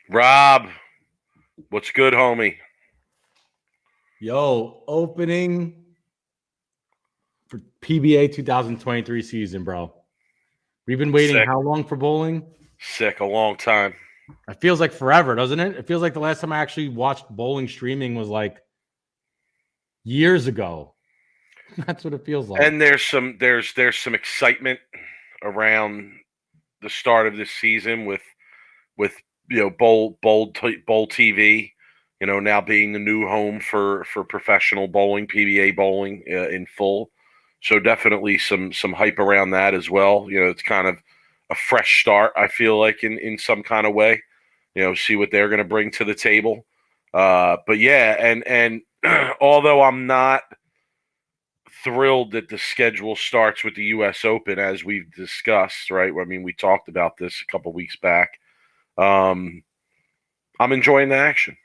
Rob, what's good, homie? Yo, opening for PBA 2023 season, bro. We've been waiting Sick, how long for bowling? sick, a long time. It feels like forever, doesn't it? It feels like the last time I actually watched bowling streaming was like years ago. That's what it feels like. And there's some excitement around the start of this season with bowl TV, now being the new home for professional bowling, PBA bowling in full. So definitely some hype around that as well. It's kind of a fresh start. I feel like in some kind of way. See what they're going to bring to the table. But yeah, and although I'm not thrilled that the schedule starts with the U.S. Open as we've discussed, right? I mean, we talked about this a couple weeks back. Um, I'm enjoying the action.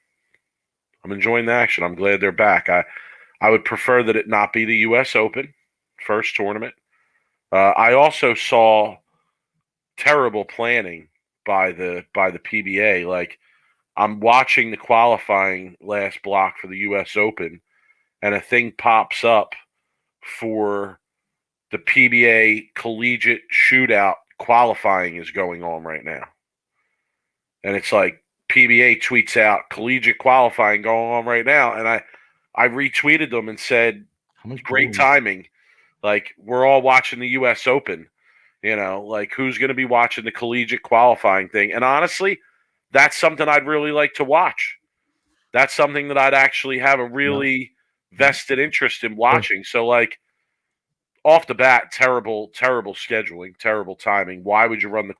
I'm glad they're back. I would prefer that it not be the U.S. Open first tournament. I also saw terrible planning by the PBA. Like I'm watching the qualifying last block for the U.S. Open, and a thing pops up for the PBA collegiate shootout qualifying is going on right now. And it's like PBA tweets out collegiate qualifying going on right now. And I retweeted them and said, How much great bowling? timing. Like we're all watching the US Open, like who's going to be watching the collegiate qualifying thing? And honestly, that's something I'd really like to watch. That's something that I'd actually have a No. really vested interest in watching. So like off the bat, terrible scheduling, terrible timing. Why would you run the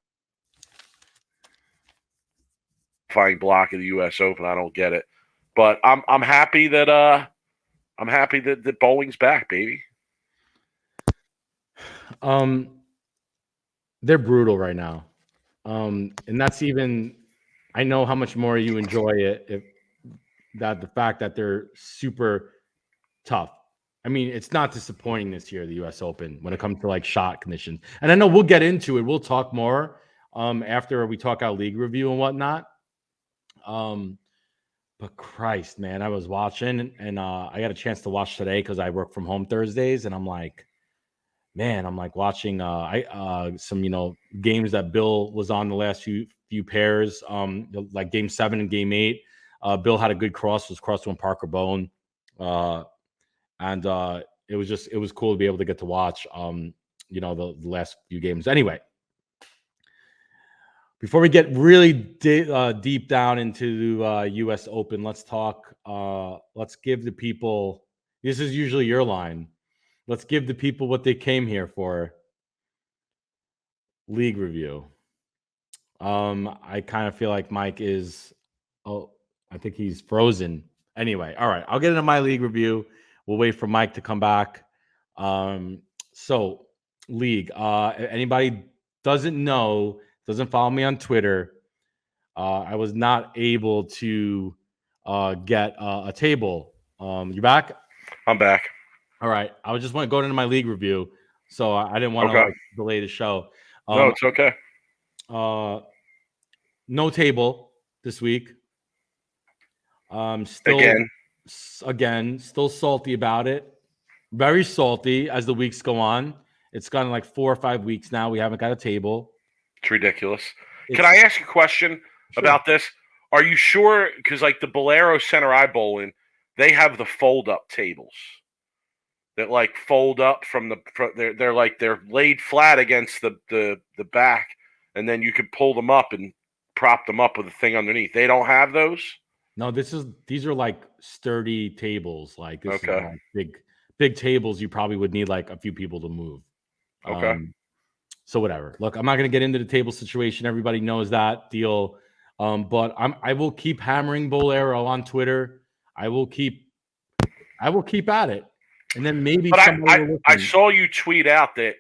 qualifying block of the U.S. Open? I don't get it. But I'm happy that that bowling's back, baby. Um, they're brutal right now. And that's even I know how much more you enjoy it if that the fact that they're super tough. I mean, it's not disappointing this year, the US Open, when it comes to like shot conditions. And I know we'll get into it. We'll talk more after we talk our league review and whatnot. Um, but Christ, man, I was watching and I got a chance to watch today because I work from home Thursdays, and I'm like, man, I'm like watching I some games that Bill was on the last few pairs, like game 7 and game 8. Bill had a good cross, was cross to Parker Bone. And it was cool to be able to get to watch the last few games. Anyway, before we get really deep down into the US Open, let's give the people, this is usually your line, let's give the people what they came here for. League review. I kind of feel like Mike is, I think he's frozen. Anyway, all right, I'll get into my league review. We'll wait for Mike to come back. So league. Anybody doesn't follow me on Twitter. I was not able to get a table. You back? I'm back. All right. I was just want to go into my league review, so I didn't want to Okay. like delay the show. No, it's okay. No table this week. Still still salty about it. Very salty as the weeks go on. It's gone like 4 or 5 weeks now. We haven't got a table. It's ridiculous. Can I ask a question about this? Are you sure? Because like the Bolero Center I Bowling, they have the fold up tables that like fold up from the they're laid flat against the back, and then you could pull them up and prop them up with a thing underneath. They don't have those. No, these are like sturdy tables. Like this is Okay. like big tables. You probably would need like a few people to move. Okay. So whatever. Look, I'm not going to get into the table situation. Everybody knows that deal. But I will keep hammering Bolero on Twitter. I will keep at it. And then maybe But I somebody saw you tweet out that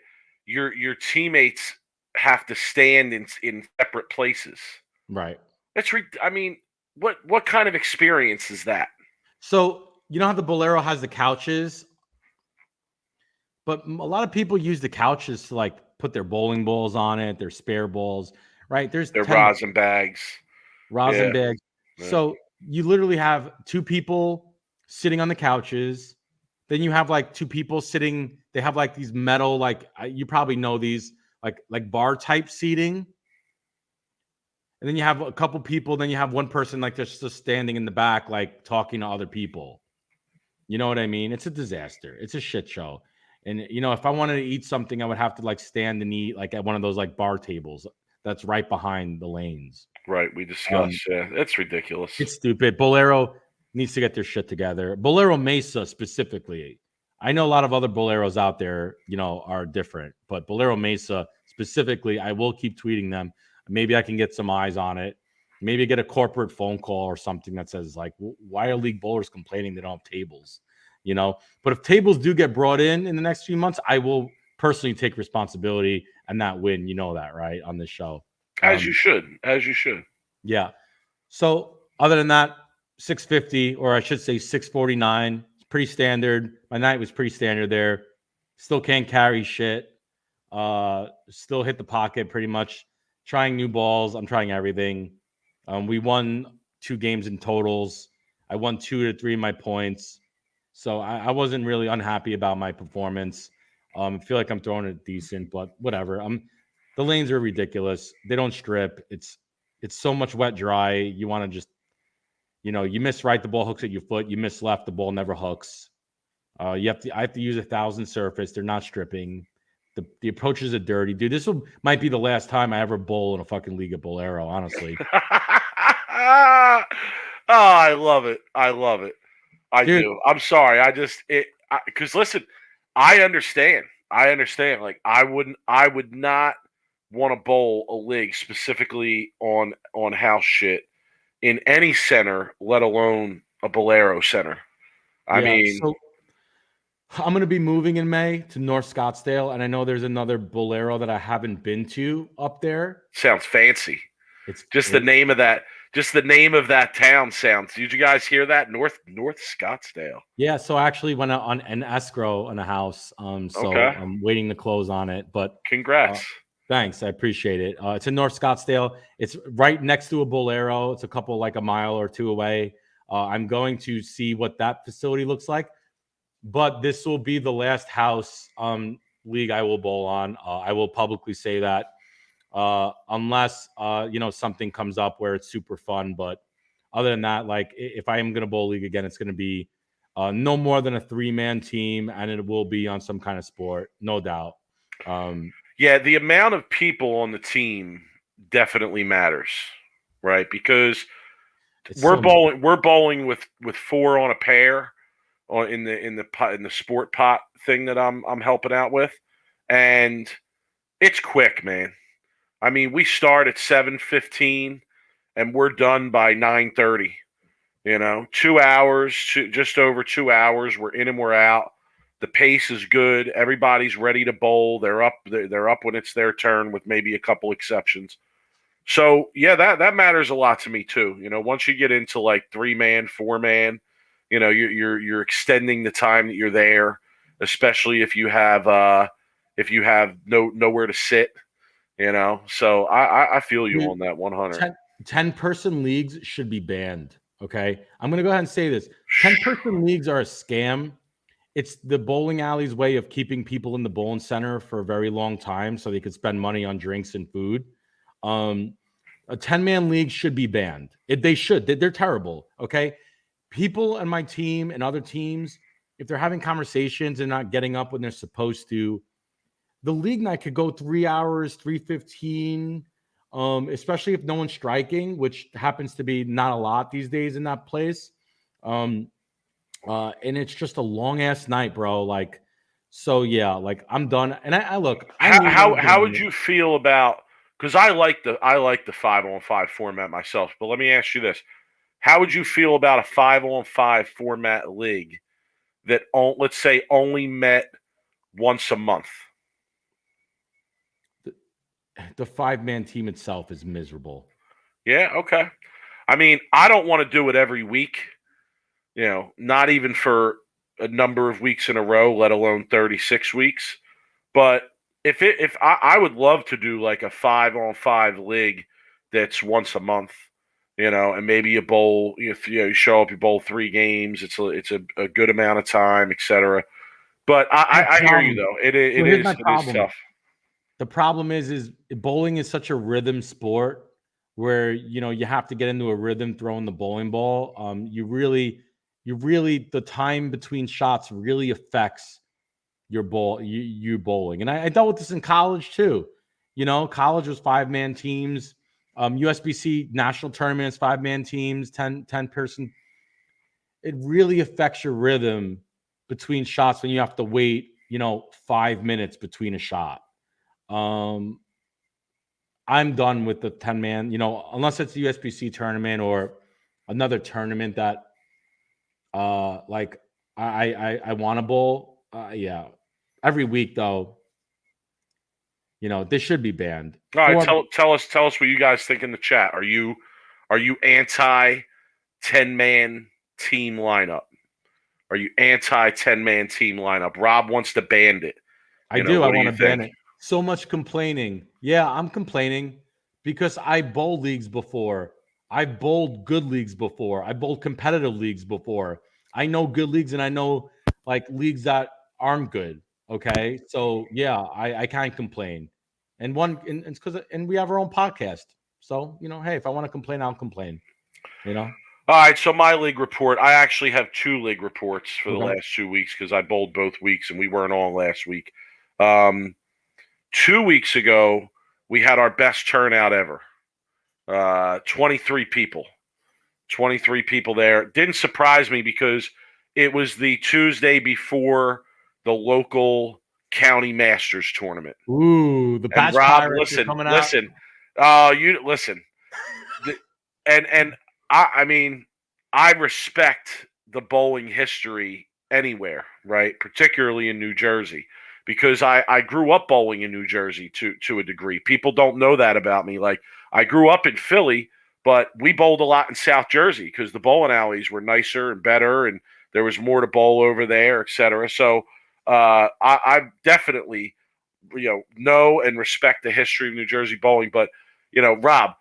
your teammates have to stand in separate places. right. I mean, what kind of experience is that? So you know how the Bolero has the couches, but a lot of people use the couches to like put their bowling balls on it, their spare balls, right? There's Their rosin bags. rosin Yeah. bags. Yeah. So you literally have two people sitting on the couches. Then you have like two people sitting. They have like these metal, like you probably know these, like bar type seating. And then you have a couple people. Then you have one person like just standing in the back, like talking to other people. You know what I mean? It's a disaster. It's a shit show. And if I wanted to eat something, I would have to like stand and eat like at one of those like bar tables that's right behind the lanes. Right. We discussed. Yeah. That's ridiculous. It's stupid. Bolero needs to get their shit together. Bolero Mesa specifically. I know a lot of other Boleros out there, are different, but Bolero Mesa specifically, I will keep tweeting them. Maybe I can get some eyes on it. Maybe get a corporate phone call or something that says like, why are league bowlers complaining they don't have tables? But if tables do get brought in the next few months, I will personally take responsibility and not win. You know that, right? On this show. As you should. As you should. Yeah. So other than that, 650, or I should say 649. It's pretty standard. My night was pretty standard there. Still can't carry shit. Still hit the pocket pretty much. Trying new balls. I'm trying everything. We won 2 games in totals. I won 2 to 3 of my points. So I wasn't really unhappy about my performance. I feel like I'm throwing it decent, but whatever. The lanes are ridiculous. They don't strip. It's so much wet dry. You want to just, you miss right, the ball hooks at your foot. You miss left, the ball never hooks. I have to use 1,000 surface. They're not stripping. The approaches are dirty, dude. Might be the last time I ever bowl in a fucking league of Bolero, honestly. Oh, I love it. I love it. I Dude. do. I'm sorry. Because listen, I understand. Like I would not want to bowl a league specifically on house shit in any center, let alone a Bolero center. I Yeah, mean, so I'm going to be moving in May to North Scottsdale, and I know there's another Bolero that I haven't been to up there. sounds fancy. It's Just the name of that town sounds. Did you guys hear that? North Scottsdale. Yeah, so I actually went on an escrow on a house. So Okay. I'm waiting to close on it. But Congrats. thanks, I appreciate it. It's in North Scottsdale. It's right next to a Bolero. It's a couple like a mile or two away. I'm going to see what that facility looks like. But this will be the last house league I will bowl on. I will publicly say that. Unless something comes up where it's super fun. But other than that, like if I am going to bowl league again, it's going to be no more than a 3-man team, and it will be on some kind of sport, no doubt. Yeah, the amount of people on the team definitely matters, right? Because we're bowling with 4 on a pair in the sport pot thing that I'm helping out with, and it's quick, man. I mean, we start at 7:15 and we're done by 9:30. 2 hours, just over 2 hours. We're in and we're out. The pace is good. Everybody's ready to bowl. They're up. They're up when it's their turn, with maybe a couple exceptions. So yeah, that matters a lot to me too. Once you get into like 3-man, 4-man, you're extending the time that you're there, especially if you have nowhere to sit. So I feel you on that 100. 10-person leagues should be banned. Okay, I'm gonna go ahead and say this: 10-person leagues are a scam. It's the bowling alley's way of keeping people in the bowling center for a very long time, so they could spend money on drinks and food. A 10-man league should be banned. They should. They're terrible. Okay, people on my team and other teams, if they're having conversations and not getting up when they're supposed to, the league night could go 3 hours, 3:15. Especially if no one's striking, which happens to be not a lot these days in that place. And it's just a long ass night, bro. Like, so yeah, like I'm done. And I look. How would you feel about? Because I like the 5-on-5 format myself. But let me ask you this: how would you feel about a 5-on-5 format league that let's say only met once a month? The 5-man team itself is miserable. Yeah, okay. I mean, I don't want to do it every week, not even for a number of weeks in a row, let alone 36 weeks. But if I would love to do like a 5-on-5 league that's once a month, and maybe you bowl. If you show up, you bowl 3 games. It's a good amount of time, etc. But The I hear you problem. though. So here's my It is problem. tough. The problem is bowling is such a rhythm sport where you have to get into a rhythm throwing the bowling ball. You really the time between shots really affects your ball you bowling. And I dealt with this in college too. College was 5-man teams. USBC national tournaments 5-man teams, 10 person. It really affects your rhythm between shots when you have to wait 5 minutes between a shot. um I'm done with the 10-man, unless it's the USBC tournament or another tournament that like I want to bowl. Yeah. Every week though, they should be banned. All right, For tell us what you guys think in the chat. Are you anti 10-man team lineup? Are you anti 10-man team lineup? Rob wants to ban it. I do. I What do want you to ban think? it. So much complaining. Yeah, I'm complaining because I bowled leagues before. I bowled good leagues before. I bowled competitive leagues before. I know good leagues and I know like leagues that aren't good. Okay. So yeah, I can't complain. And it's because and we have our own podcast. So, hey, if I want to complain, I'll complain. You know? All right, so my league report. I actually have 2 league reports for the Okay. last 2 weeks because I bowled both weeks and we weren't on last week. 2 weeks ago, we had our best turnout ever. 23 people. 23 people there. Didn't surprise me because it was the Tuesday before the local county masters tournament. Ooh, the And Batch Rob, Pirates are listen, coming out. listen. You listen. And I mean, I respect the bowling history anywhere, right? Particularly in New Jersey, because I grew up bowling in New Jersey to a degree. People don't know that about me. Like I grew up in Philly, but we bowled a lot in South Jersey because the bowling alleys were nicer and better, and there was more to bowl over there, et cetera. So I definitely know and respect the history of New Jersey bowling. But Rob,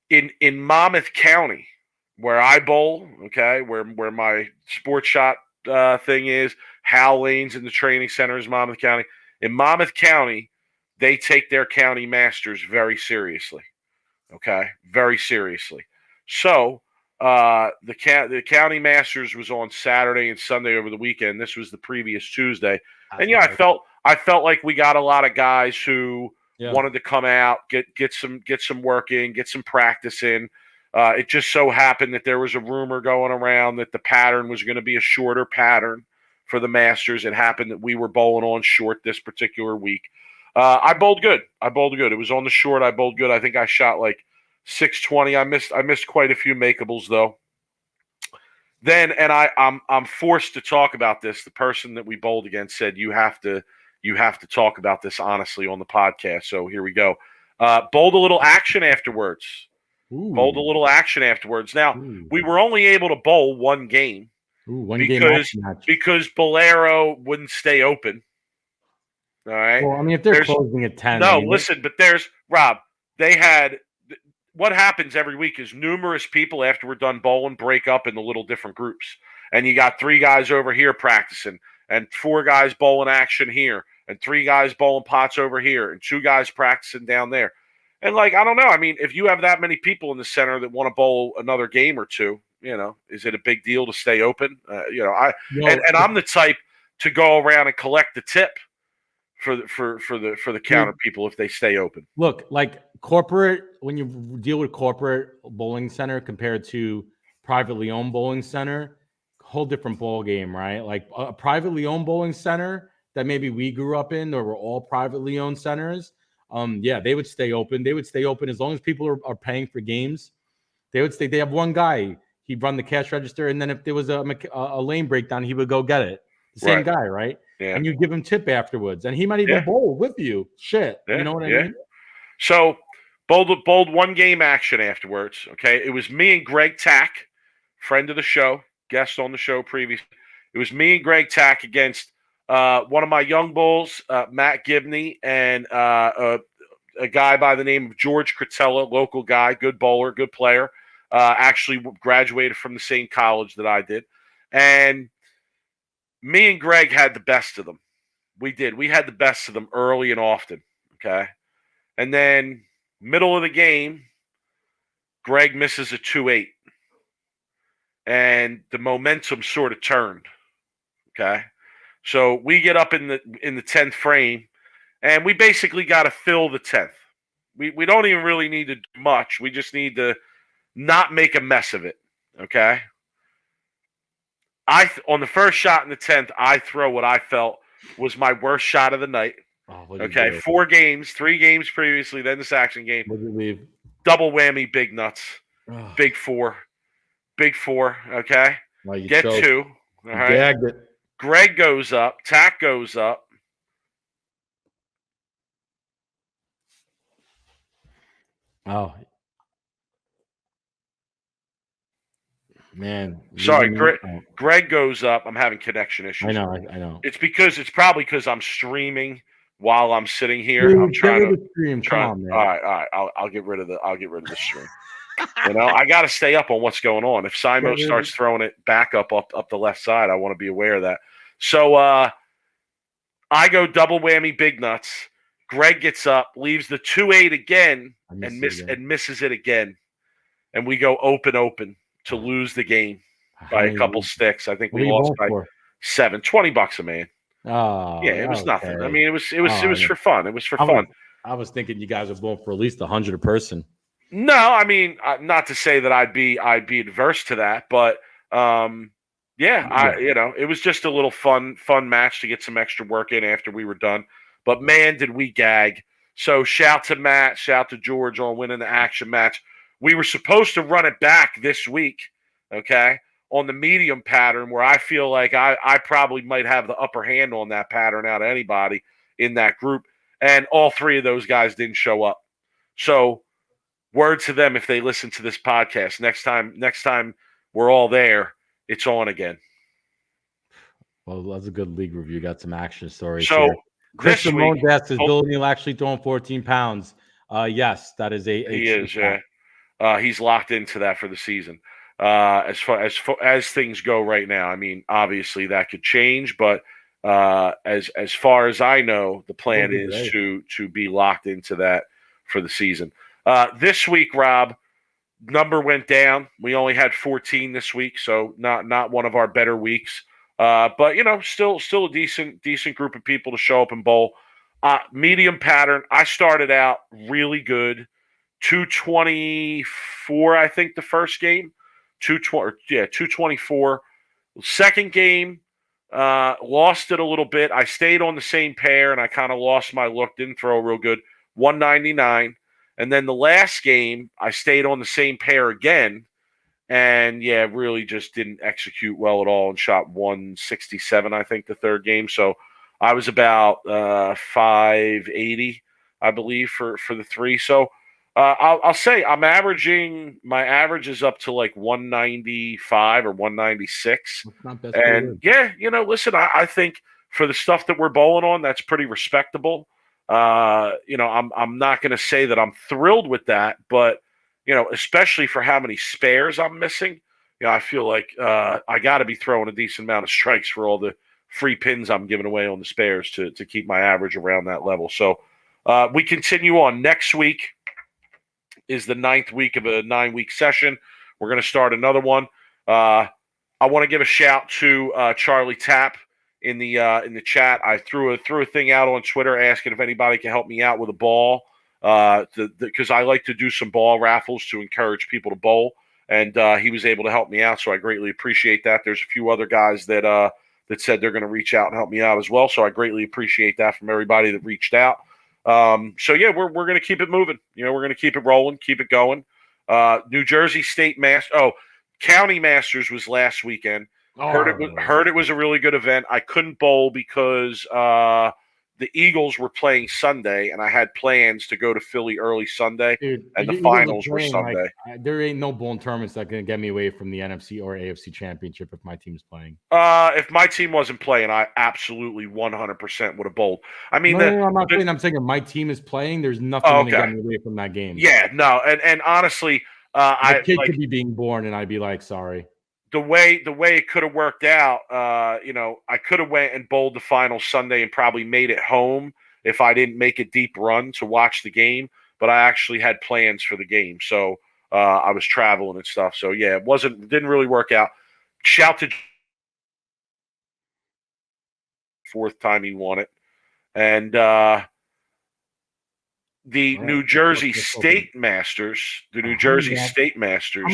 in Monmouth County, where I bowl, okay, where my sports shot thing is, Hal Lanes in the training center is Monmouth County. In Monmouth County, they take their county masters very seriously, okay, very seriously. So the county masters was on Saturday and Sunday over the weekend. This was the previous Tuesday, and yeah, I felt like we got a lot of guys who Yeah. wanted to come out, get some work in, get some practice in. It just so happened that there was a rumor going around that the pattern was going to be a shorter pattern for the Masters. It happened that we were bowling on short this particular week. I bowled good. It was on the short. I bowled good. I think I shot like 620. I missed quite a few makeables though. Then and I'm forced to talk about this. The person that we bowled against said you have to talk about this honestly on the podcast. So here we go. Bowled a little action afterwards. Bowled a Ooh. little action afterwards. Now Ooh. we were only able to bowl one game Ooh, one game because action match. because Bolero wouldn't stay open. All right. Well, I mean, if they're There's closing at 10, I no mean, listen, but there's Rob. They had what happens every week is numerous people after we're done bowling break up into little different groups, and you got 3 guys over here practicing, and 4 guys bowling action here, and 3 guys bowling pots over here, and 2 guys practicing down there. And like I don't know. I mean, if you have that many people in the center that want to bowl another game or two, is it a big deal to stay open? And I'm the type to go around and collect the tip for the counter people if they stay open. look, like corporate, when you deal with corporate bowling center compared to privately owned bowling center, whole different ball game, right? Like a privately owned bowling center that maybe we grew up in, or were all privately owned centers. Yeah, they would stay open. They would stay open as long as people are paying for games. They would stay. They have one guy. He'd run the cash register, and then if there was a lane breakdown, he would go get it. The same Right. guy, right? Yeah. And you give him tip afterwards, and he might even Yeah. bowl with you. Shit, Yeah. you know what I Yeah. mean? So bowled one game action afterwards. Okay. It was me and Greg Tack, friend of the show, guest on the show previously. It was me and Greg Tack against one of my young bulls, Matt Gibney, and a guy by the name of George Cretella, local guy, good bowler, good player. actually graduated from the same college that I did. And me and Greg had the best of them. We did. We had the best of them early and often. Okay. And then middle of the game, Greg misses a 2-8. And the momentum sort of turned. Okay. So we get up in the 10th frame, and we basically got to fill the 10th. We don't even really need to do much. We just need to not make a mess of it. Okay. On the first shot in the 10th, I throw what I felt was my worst shot of the night. Oh, Okay, 4 games, 3 games previously, then this action game. What did you leave? Double whammy, big nuts. Oh. Big 4. Big 4, okay? Well, you Get choked. 2. All right. Gagged it. Greg goes up. Tack goes up. Oh. Man. Sorry, Greg goes up. I'm having connection issues. I know. It's probably because I'm streaming while I'm sitting here. Dude, I'm trying to stream. Come on, man. All right. I'll get rid of the stream. I got to stay up on what's going on. If Simo starts throwing it back up the left side, I want to be aware of that. So I go double whammy, big nuts. Greg gets up, leaves the 2-8 again, and misses it again, and we go open to lose the game by a couple sticks. I think we lost by $7, $20 a man. Oh, yeah, it was nothing. I mean, it was for fun. It was for fun. I was thinking you guys were going for at least 100 a person. No, I mean, not to say that I'd be adverse to that, but it was just a little fun match to get some extra work in after we were done. But man, did we gag! So shout to Matt, shout to George on winning the action match. We were supposed to run it back this week, okay, on the medium pattern, where I feel like I probably might have the upper hand on that pattern out of anybody in that group, and all 3 of those guys didn't show up. So word to them if they listen to this podcast. Next time we're all there, it's on again. Well, that's a good league review. Got some action stories so here. Chris Simone desk is building actually throwing 14 pounds. Yes, that is he is. Yeah, he's locked into that for the season. As far as things go right now, I mean, obviously that could change, but as far as I know, the plan is to be locked into that for the season. This week, Rob, number went down. We only had 14 this week, so not one of our better weeks. But still a decent group of people to show up and bowl. Medium pattern. I started out really good, 224. I think the first game, 224. Second game, lost it a little bit. I stayed on the same pair, and I kind of lost my look. Didn't throw real good. 199. And then the last game, I stayed on the same pair again, and really just didn't execute well at all and shot 167, I think, the third game. So I was about 580, I believe, for the 3. So I'll say my average is up to like 195 or 196. And listen, I think for the stuff that we're bowling on, that's pretty respectable. I'm not going to say that I'm thrilled with that, but especially for how many spares I'm missing, I feel like I got to be throwing a decent amount of strikes for all the free pins I'm giving away on the spares to keep my average around that level. So we continue on. Next week is the 9th week of a 9-week session. We're going to start another one. I want to give a shout to Charlie Tapp. In the chat, I threw a thing out on Twitter asking if anybody can help me out with a ball, because I like to do some ball raffles to encourage people to bowl, and he was able to help me out, so I greatly appreciate that. There's a few other guys that said they're going to reach out and help me out as well, so I greatly appreciate that from everybody that reached out. We're going to keep it moving. We're going to keep it rolling, keep it going. New Jersey State County Masters was last weekend. Heard it was a really good event. I couldn't bowl because the Eagles were playing Sunday, and I had plans to go to Philly early Sunday, and the finals were Sunday. There ain't no bowling tournaments that can get me away from the NFC or AFC championship if my team's playing. If my team wasn't playing, I absolutely 100% would have bowled. I mean, I'm not saying. I'm saying if my team is playing, there's nothing to get me away from that game. Yeah, no, and honestly, My I kid like could be being born, and I'd be like, sorry. the way it could have worked out. I could have went and bowled the final Sunday and probably made it home if I didn't make a deep run to watch the game. But I actually had plans for the game, so I was traveling and stuff. So yeah, didn't really work out. Shout to fourth time he won it, and the All right, New Jersey State Masters. The New Jersey State Masters.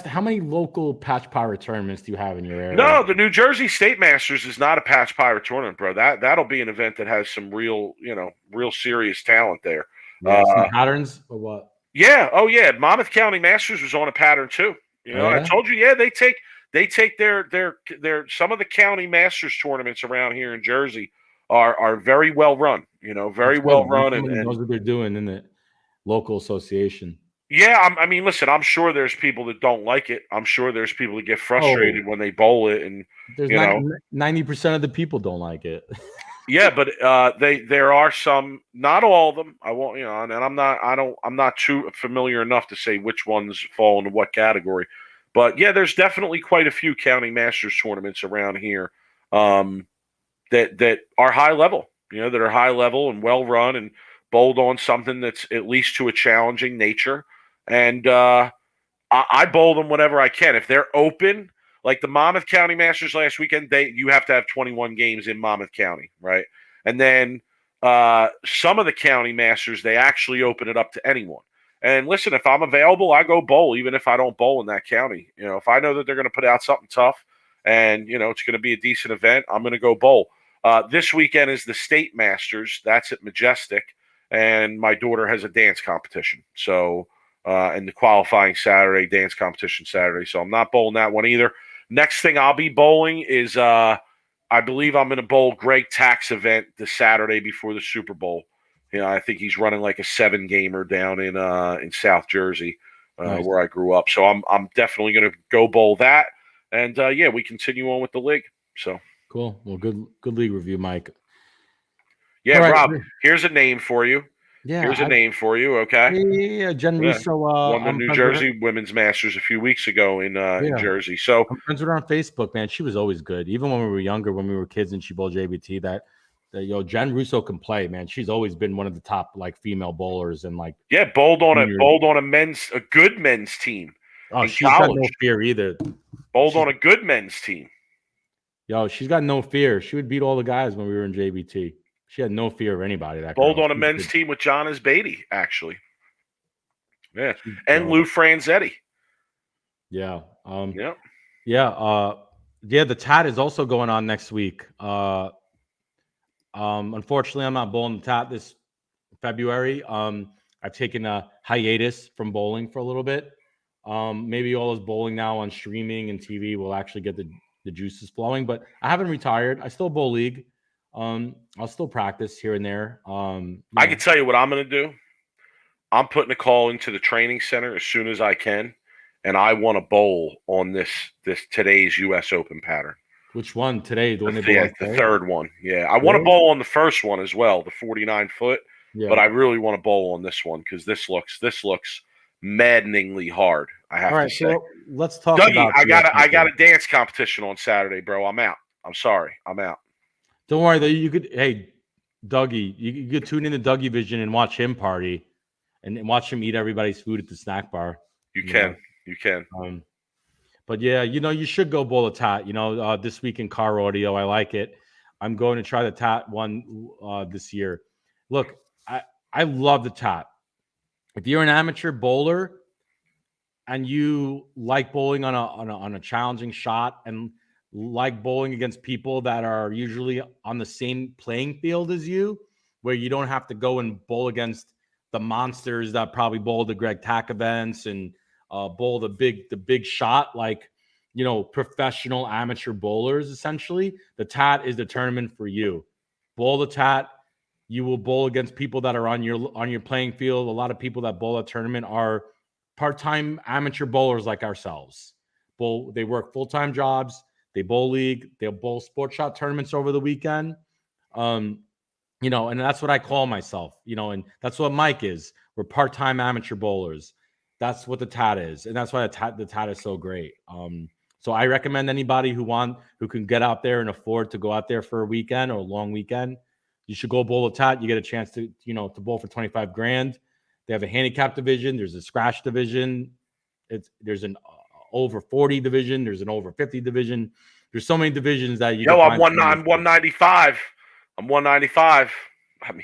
How many local patch pirate tournaments do you have in your area? No, the New Jersey State Masters is not a patch pirate tournament, bro. That'll be an event that has some real serious talent there. Yeah, some patterns or what? Yeah. Oh yeah. Monmouth County Masters was on a pattern too. I told you. Yeah, they take their some of the county Masters tournaments around here in Jersey are very well run. Very well run, and knows what they're doing in the local association. Yeah, I mean, listen, I'm sure there's people that don't like it. I'm sure there's people that get frustrated when they bowl it, and there's 90% of the people don't like it. Yeah, but there are some, not all of them. I won't, and I'm not too familiar enough to say which ones fall into what category. But yeah, there's definitely quite a few county masters tournaments around here that are high level, that are high level and well run and bowled on something that's at least to a challenging nature. And I bowl them whenever I can. If they're open, like the Monmouth County Masters last weekend, you have to have 21 games in Monmouth County, right? And then some of the county masters, they actually open it up to anyone. And listen, if I'm available, I go bowl, even if I don't bowl in that county. If I know that they're going to put out something tough and, it's going to be a decent event, I'm going to go bowl. This weekend is the State Masters. That's at Majestic. And my daughter has a dance competition. So, and the qualifying Saturday, dance competition Saturday. So I'm not bowling that one either. Next thing I'll be bowling is I believe I'm going to bowl Greg Tack's event the Saturday before the Super Bowl. I think he's running like a 7-gamer down in South Jersey, nice, where I grew up. So I'm definitely going to go bowl that, and yeah, we continue on with the league. So cool. Well, good league review, Mike. Yeah, right, Rob. Here's a name for you. Yeah, here's a name for you. Okay. Yeah, Jen Russo won the New Jersey Women's Masters a few weeks ago in Jersey. So I'm friends with her on Facebook, man. She was always good, even when we were younger, when we were kids, and she bowled JBT. That Jen Russo can play, man. She's always been one of the top female bowlers, and bowled on a good men's team. Oh, she's got no fear either. Bowled on a good men's team. She's got no fear. She would beat all the guys when we were in JBT. She had no fear of anybody. That bowled on a men's team with John Beatty, actually. Yeah, and Lou Franzetti. Yeah. The TAT is also going on next week. Unfortunately, I'm not bowling the TAT this February. I've taken a hiatus from bowling for a little bit. Maybe all this bowling now on streaming and TV will actually get the juices flowing. But I haven't retired. I still bowl league. I'll still practice here and there. I can tell you what I'm going to do. I'm putting a call into the training center as soon as I can, and I want to bowl on this today's U.S. Open pattern. Which one today? The one the third one. Yeah, I want to bowl on the first one as well, the 49-foot. Yeah. But I really want to bowl on this one because this looks maddeningly hard. I have to say. So let's talk Dougie, about. I got a dance competition on Saturday, bro. I'm out. I'm sorry. I'm out. Don't worry though. You could, hey, Dougie, you could tune into Dougie Vision and watch him party, and watch him eat everybody's food at the snack bar. You can. But yeah, you should go bowl a TAT. This week in car audio, I like it. I'm going to try the TAT one this year. Look, I love the TAT. If you're an amateur bowler and you like bowling on a challenging shot and like bowling against people that are usually on the same playing field as you, where you don't have to go and bowl against the monsters that probably bowl the Greg Tack events and bowl the big shot, professional amateur bowlers. Essentially, the TAT is the tournament for you. Bowl the TAT. You will bowl against people that are on your playing field. A lot of people that bowl a tournament are part-time amateur bowlers like ourselves. They work full-time jobs. They bowl league. They'll bowl sport shot tournaments over the weekend. And that's what I call myself. And that's what Mike is. We're part-time amateur bowlers. That's what the tat is, and that's why the tat is so great. So I recommend anybody who can get out there and afford to go out there for a weekend or a long weekend, you should go bowl a tat. You get a chance to to bowl for 25 grand. They have a handicap division. There's a scratch division. There's an over 40 division. There's an over 50 division. There's so many divisions that you can I'm find. I'm 195. I'm 195. I mean,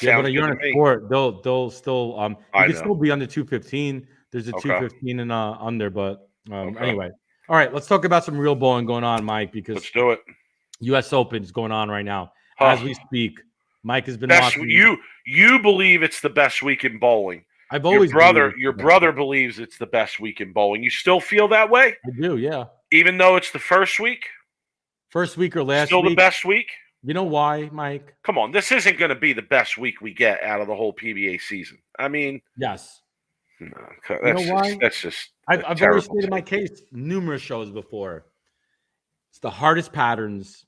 Yeah, sounds but good you're to in a me. sport. They'll still you I can know. still be under 215. There's a Okay. 215 and under, but Okay. anyway. All right, let's talk about some real bowling going on, Mike, because Let's do it. US Open is going on right now. Huh. As we speak, Mike has been Best watching. you believe it's the best week in bowling. I've always believed your brother believes it's the best week in bowling. You still feel that way? I do, yeah. Even though it's the first week? First week or last Still week. the best week? You know why, Mike? Come on, this isn't going to be the best week we get out of the whole PBA season. I mean, yes. No, You know why? That's just. I've always stated my case numerous shows before. It's the hardest patterns.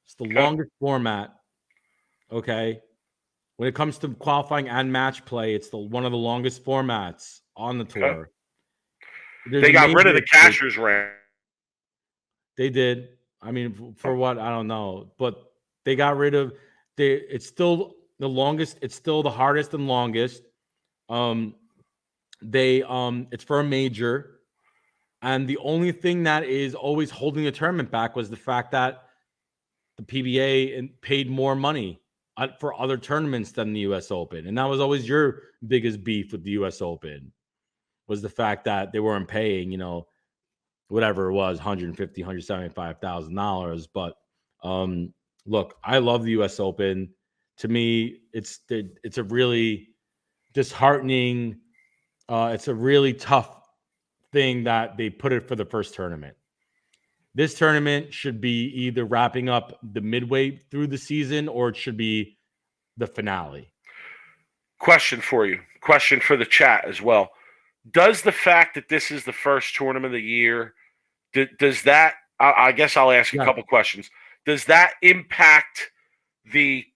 It's the longest format. Okay. When it comes to qualifying and match play, it's one of the longest formats on the tour. They got rid of the cashier's round. They did. I mean, for what? I don't know. But they got rid of it's still the longest, it's still the hardest and longest. It's for a major. And the only thing that is always holding the tournament back was the fact that the PBA paid more money for other tournaments than the US Open. And that was always your biggest beef with the US Open, was the fact that they weren't paying, whatever it was, $150,000, $175,000. But look, I love the US Open. To me, it's a really disheartening, it's a really tough thing that they put it for the first tournament. This tournament should be either wrapping up the midway through the season, or it should be the finale. Question for you. Question for the chat as well. Does the fact that this is the first tournament of the year, does that, I guess I'll ask a couple questions. Does that impact the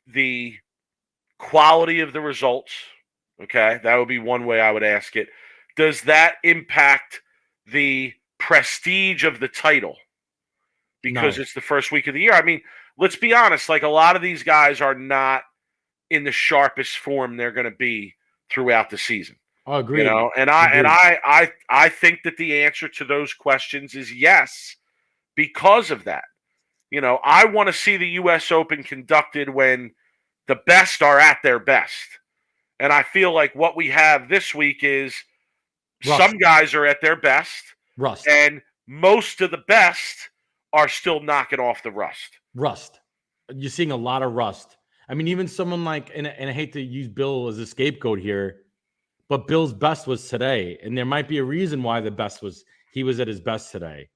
quality of the results? Okay, that would be one way I would ask it. Does that impact the prestige of the title? Because it's the first week of the year. I mean, let's be honest, like a lot of these guys are not in the sharpest form they're going to be throughout the season. I agree. And I think that the answer to those questions is yes, because of that. I want to see the US Open conducted when the best are at their best. And I feel like what we have this week is some guys are at their best. And most of the best are still knocking off the rust. You're seeing a lot of rust. I mean, even someone like, and I hate to use Bill as a scapegoat here, but Bill's best was today. And there might be a reason why he was at his best today.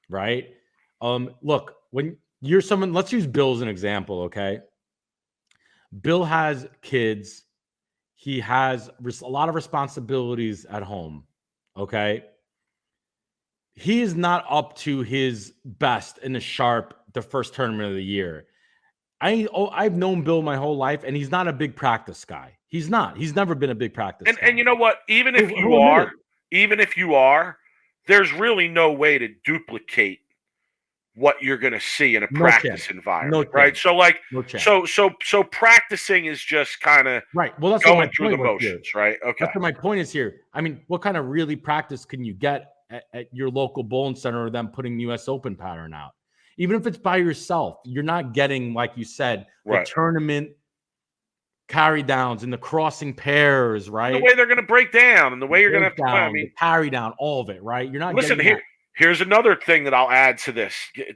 Right? Look, when you're someone, let's use Bill as an example. Okay. Bill has kids. He has a lot of responsibilities at home. Okay. He is not up to his best in the first tournament of the year. I've known Bill my whole life, and he's not a big practice guy. He's not. He's never been a big practice guy. And you know what? Even if you are, there's really no way to duplicate what you're going to see in a practice environment, right? So like, so practicing is just kind of right. Well, that's going through the motions, right? Okay. That's what my point is here. I mean, what kind of really practice can you get at your local bowling center, or them putting the US Open pattern out? Even if it's by yourself, you're not getting, like you said, the tournament carry downs and the crossing pairs, right? The way they're going to break down and the way you're going to have to play. I mean, carry down, all of it, right? You're not. Listen, here's another thing that I'll add to this,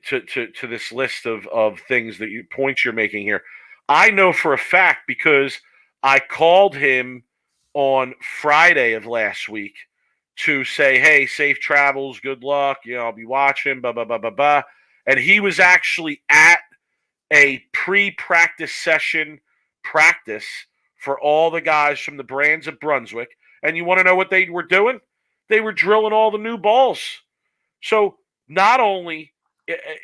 to this list of things points you're making here. I know for a fact, because I called him on Friday of last week to say, hey, safe travels, good luck, I'll be watching, blah, blah, blah, blah, blah. And he was actually at a pre-practice session practice for all the guys from the brands of Brunswick. And you want to know what they were doing? They were drilling all the new balls. So not only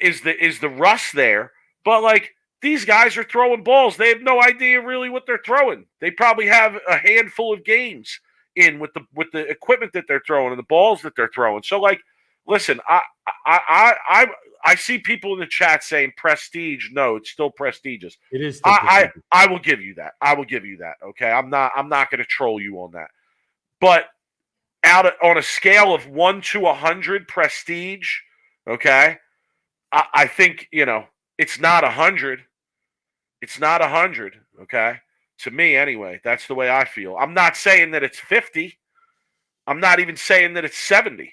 is the rust there, but like, these guys are throwing balls. They have no idea really what they're throwing. They probably have a handful of games in with the equipment that they're throwing and the balls that they're throwing. So like, listen, I see people in the chat saying prestige. No, it's still prestigious. It is still prestigious. I will give you that. I will give you that. Okay, I'm not going to troll you on that. But on a scale of 1 to 100 prestige, okay, I think it's not 100. It's not 100. Okay, to me anyway. That's the way I feel. I'm not saying that it's 50. I'm not even saying that it's 70.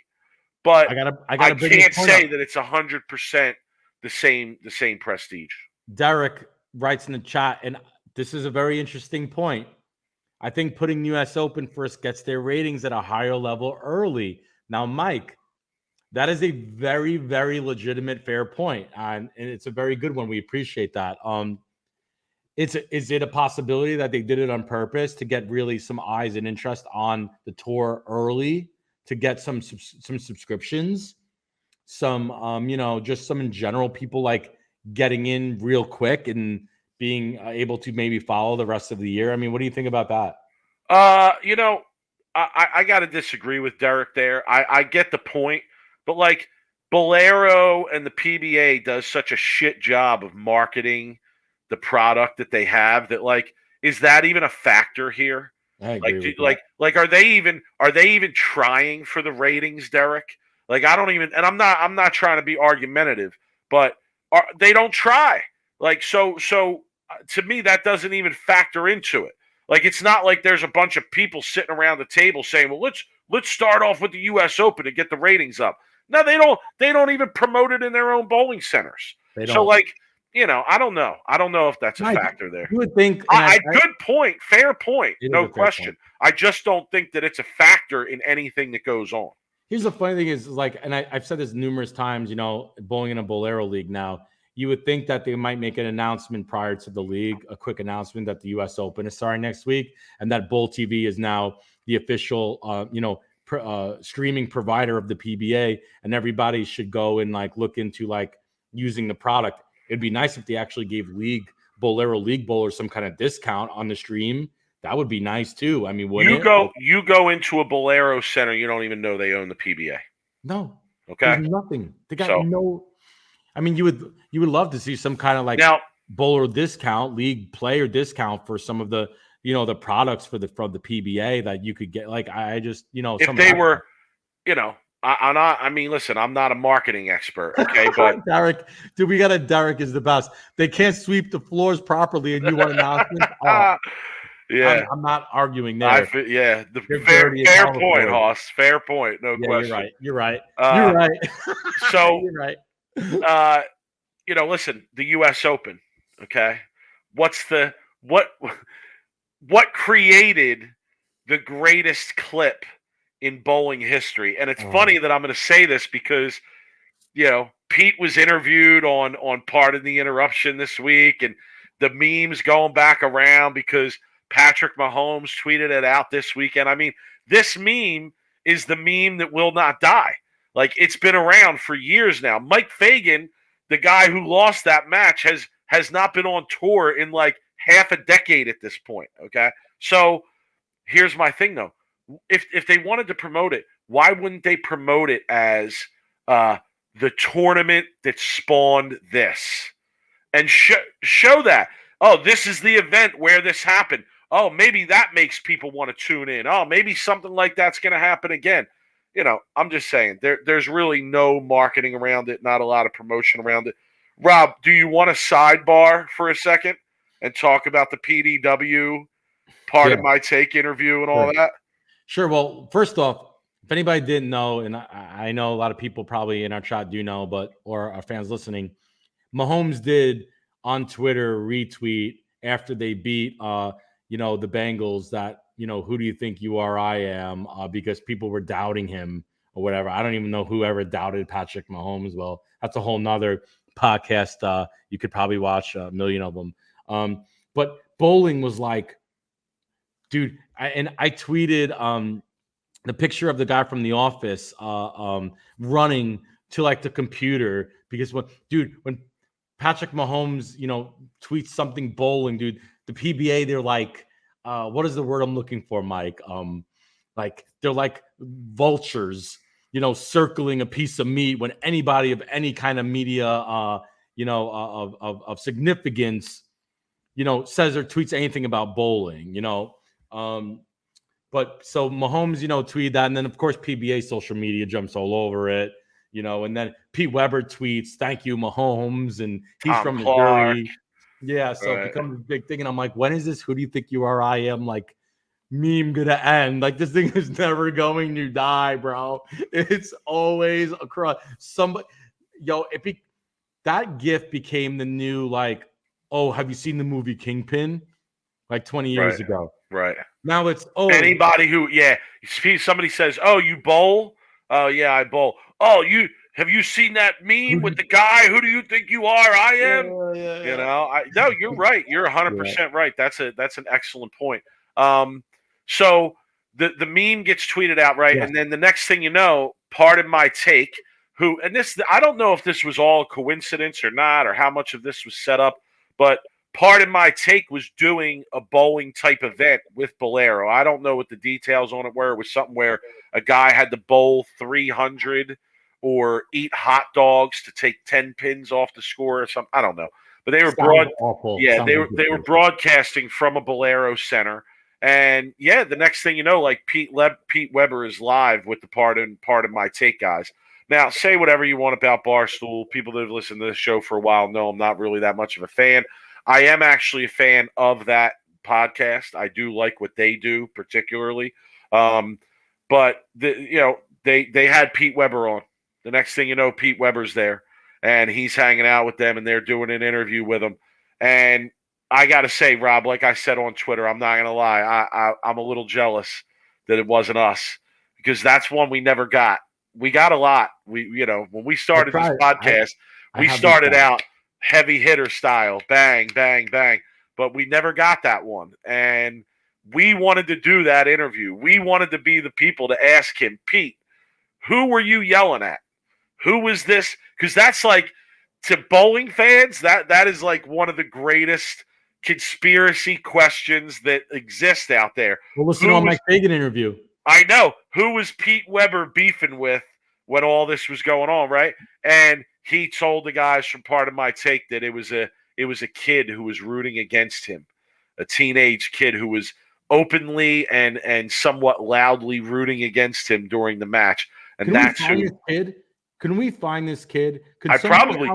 But I can't say that it's 100% the same prestige. Derek writes in the chat, and this is a very interesting point. I think putting U.S. Open first gets their ratings at a higher level early. Now, Mike, that is a very, very legitimate, fair point, and it's a very good one. We appreciate that. Is it a possibility that they did it on purpose to get really some eyes and interest on the tour early, to get some subscriptions, some just some in general people like getting in real quick and being able to maybe follow the rest of the year? I mean, what do you think about that? I got to disagree with Derek there. I get the point, but like Bolero and the PBA does such a shit job of marketing the product that they have that, like, is that even a factor here? I agree like are they even trying for the ratings, Derek? Like, I don't even, and I'm not trying to be argumentative, but they don't try. Like, so to me, that doesn't even factor into it. Like, it's not like there's a bunch of people sitting around the table saying, well, let's start off with the U.S. Open to get the ratings up. No, they don't even promote it in their own bowling centers. So, like, I don't know. I don't know if that's a factor there. You would think. Good point. Fair point. No question. I just don't think that it's a factor in anything that goes on. Here's the funny thing is, like, and I've said this numerous times, bowling in a Bolero league now, you would think that they might make an announcement prior to the league, a quick announcement that the U.S. Open is starting next week, and that Bowl TV is now the official, streaming provider of the PBA, and everybody should go and like look into like using the product. It'd be nice if they actually gave Bolero League Bowlers some kind of discount on the stream. That would be nice too. I mean, you go into a Bolero center, you don't even know they own the PBA. No. Okay. There's nothing. They got no. I mean, you would love to see some kind of like bowler discount, league player discount for some of the the products from the PBA that you could get. Like, I just if they were, I mean, listen, I'm not a marketing expert, okay, but Derek, dude, Derek is the best. They can't sweep the floors properly, and you want announcements? Yeah, I'm not arguing there. Fair point, Hoss. Fair point. No question. You're right. You're right. So you're right. Listen, the U.S. Open. Okay, what created the greatest clip in bowling history? And it's funny that I'm going to say this because Pete was interviewed on Pardon the Interruption this week, and the memes going back around because Patrick Mahomes tweeted it out this weekend. I mean, this meme is the meme that will not die. Like, it's been around for years now. Mike Fagan, the guy who lost that match, has not been on tour in like half a decade at this point. Okay, so here's my thing though. If they wanted to promote it, why wouldn't they promote it as the tournament that spawned this, and show that, oh, this is the event where this happened. Oh, maybe that makes people want to tune in. Oh, maybe something like that's going to happen again. I'm just saying there's really no marketing around it, not a lot of promotion around it. Rob, do you want to sidebar for a second and talk about the PDW part of my take interview and all that? Sure. Well, first off, if anybody didn't know, and I know a lot of people probably in our chat do know, or our fans listening, Mahomes did on Twitter retweet after they beat the Bengals that, who do you think you are? I am, because people were doubting him or whatever. I don't even know whoever doubted Patrick Mahomes. Well, that's a whole nother podcast. You could probably watch a million of them. But bowling was like, dude, I tweeted the picture of the guy from The Office running to like the computer because when Patrick Mahomes, tweets something bowling, dude, the PBA, they're like, what is the word I'm looking for, Mike? Like they're like vultures, circling a piece of meat when anybody of any kind of media, of significance, says or tweets anything about bowling. Um, but so Mahomes, tweeted that, and then of course PBA social media jumps all over it. And then Pete Weber tweets, "Thank you, Mahomes," and he's Tom from Clark. Missouri. Yeah, so it Right. becomes a big thing, and I'm like, when is this? Who do you think you are? I am like meme gonna end. Like this thing is never going to die, bro. It's always across somebody. Yo, that GIF became the new like, oh, have you seen the movie Kingpin? Like 20 years Right. ago. Right. Now it's Anybody who, somebody says, "Oh, you bowl?" "Oh, yeah, I bowl." "Oh, have you seen that meme with the guy? Who do you think you are? I am." yeah. No, you're right. You're Yeah. 100% right. That's an excellent point. Um, so the meme gets tweeted out, right, Yes. and then the next thing you know, pardon my take. And this, I don't know if this was all coincidence or not, or how much of this was set up, but pardon my take was doing a bowling type event with Bolero. I don't know what the details on it were. It was something where a guy had to bowl 300 or eat hot dogs to take 10 pins off the score or something. I don't know. But they were Sounds awful. yeah, Sounds they were ridiculous. broadcasting from a Bolero center. And yeah, the next thing you know, like Pete Weber is live with the pardon my take guys. Now, say whatever you want about Barstool. People that have listened to this show for a while know I'm not really that much of a fan. I am actually a fan of that podcast. I do like what they do particularly. But they had Pete Weber on. The next thing you know, Pete Weber's there, and he's hanging out with them, and they're doing an interview with him. And I got to say, Rob, like I said on Twitter, I'm not going to lie, I'm a little jealous that it wasn't us, because that's one we never got. We got a lot. When we started this podcast, we started out heavy hitter style, bang, bang, bang, but we never got that one. And we wanted to do that interview. We wanted to be the people to ask him, Pete, who were you yelling at? Who was this? Because that's like, to bowling fans, that is like one of the greatest conspiracy questions that exist out there. Well, listen to our Mike Fagan interview. I know. Who was Pete Weber beefing with when all this was going on, right? And he told the guys from Part of My Take that it was a kid who was rooting against him, a teenage kid who was openly and somewhat loudly rooting against him during the match. And that's who. Can we find this kid? I probably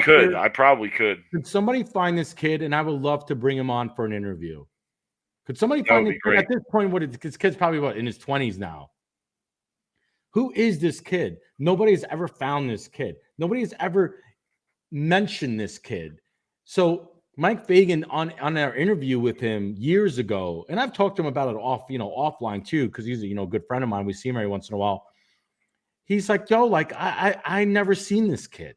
could. Could somebody find this kid? And I would love to bring him on for an interview. Could somebody That find would this be kid? great. At this point, this kid's probably in his 20s now. Who is this kid? Nobody's ever found this kid. Nobody's ever mentioned this kid. So Mike Fagan on our interview with him years ago, and I've talked to him about it offline too, because he's a good friend of mine. We see him every once in a while. He's like, yo, like I never seen this kid.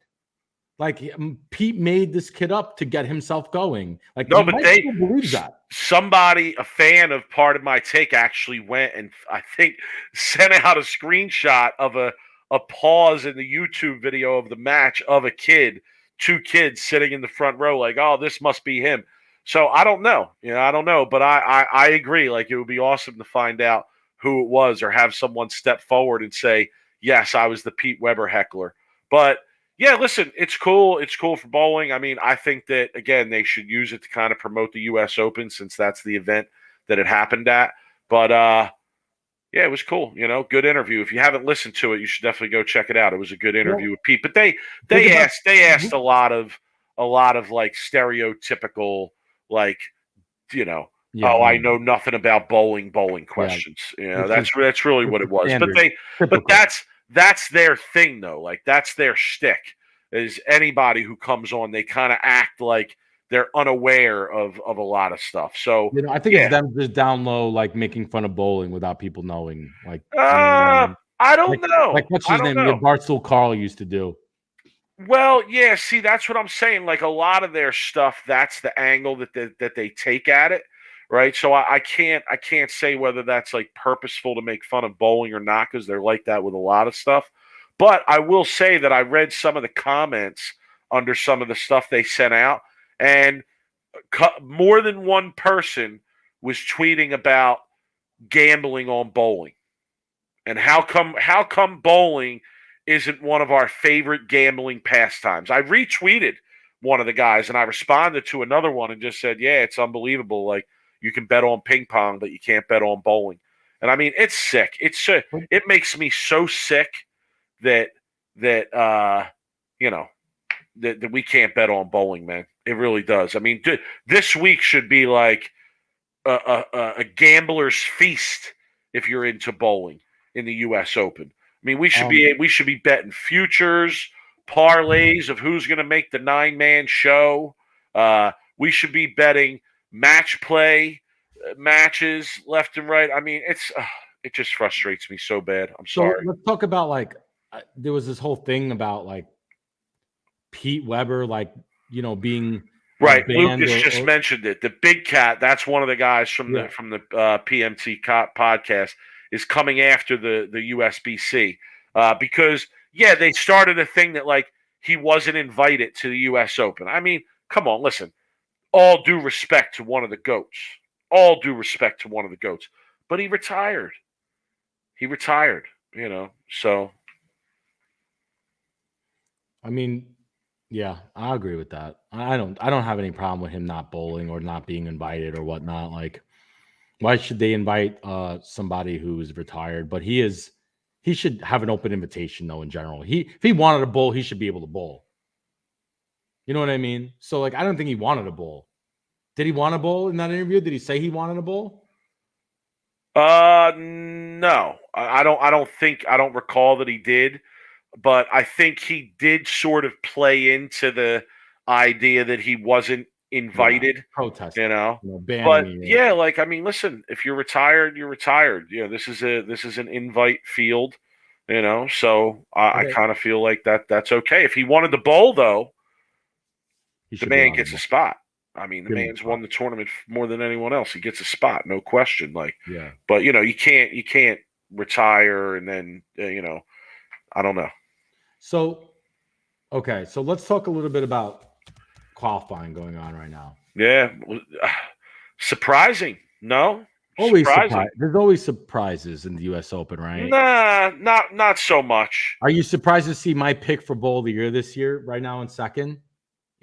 Like Pete made this kid up to get himself going. Like no, but Mike still believes that. Somebody, a fan of Part of My Take, actually went and I think sent out a screenshot of a pause in the YouTube video of the match of a kid, two kids sitting in the front row, like, oh, this must be him. So I don't know, I don't know, but I agree. Like, it would be awesome to find out who it was, or have someone step forward and say, yes, I was the Pete Weber heckler. But yeah, listen, it's cool. It's cool for bowling. I mean, I think that, again, they should use it to kind of promote the U.S. Open, since that's the event that it happened at. But yeah, it was cool. Good interview. If you haven't listened to it, you should definitely go check it out. It was a good interview with Pete. But they asked a lot of like stereotypical, like, I know nothing about bowling questions. That's really what it was. Standard. But that's their thing, though. Like, that's their shtick. Is anybody who comes on, they kind of act like they're unaware of a lot of stuff. So I think it's them just down low, like making fun of bowling without people knowing. Like, I don't know. Like, what's his name? Barstool Carl used to do. Well, yeah. See, that's what I'm saying. Like, a lot of their stuff, that's the angle that they take at it, right? So I can't say whether that's like purposeful to make fun of bowling or not, because they're like that with a lot of stuff. But I will say that I read some of the comments under some of the stuff they sent out, and more than one person was tweeting about gambling on bowling. And how come bowling isn't one of our favorite gambling pastimes? I retweeted one of the guys and I responded to another one and just said, "Yeah, it's unbelievable. Like you can bet on ping pong, but you can't bet on bowling." And I mean, it's sick. It makes me so sick that that you know that we can't bet on bowling, man. It really does. I mean, this week should be like a gambler's feast if you're into bowling in the U.S. Open. I mean, we should be betting futures, parlays of who's going to make the 9-man show. We should be betting match play matches left and right. I mean, it just frustrates me so bad. I'm So sorry. let's talk about like there was this whole thing about like Pete Weber, like being Right, banned Lucas just or mentioned it. The big cat, that's one of the guys from yeah. the PMT podcast, is coming after the USBC because they started a thing that like he wasn't invited to the U.S. Open. I mean, come on, listen. All due respect to one of the goats. All due respect to one of the goats, but he retired. He retired. So I mean, yeah, I agree with that. I don't have any problem with him not bowling or not being invited or whatnot. Like, why should they invite somebody who is retired? But he should have an open invitation though in general. If he wanted to bowl, he should be able to bowl. You know what I mean? So like I don't think he wanted a bowl. Did he want a bowl in that interview? Did he say he wanted a bowl? no, I don't recall that he did. But I think he did sort of play into the idea that he wasn't Yeah. invited, Protest, you know. banning But me. yeah, like I mean, listen, if you're retired, you're retired. This is an invite field, So I Okay. kind of feel like that's okay. If he wanted to bowl, though, He the should be man allowed to gets a bowl. spot. I mean, the Give him a man's won spot. the tournament more than anyone else. He gets a spot, no question. Like, Yeah. but you can't retire and then I don't know. So okay, so let's talk a little bit about qualifying going on right now. Yeah, surprising. No, Always surprising. surprise. There's always surprises in the U.S. Open, right? Nah, not so much. Are you surprised to see my pick for bowl of the year this year right now in second?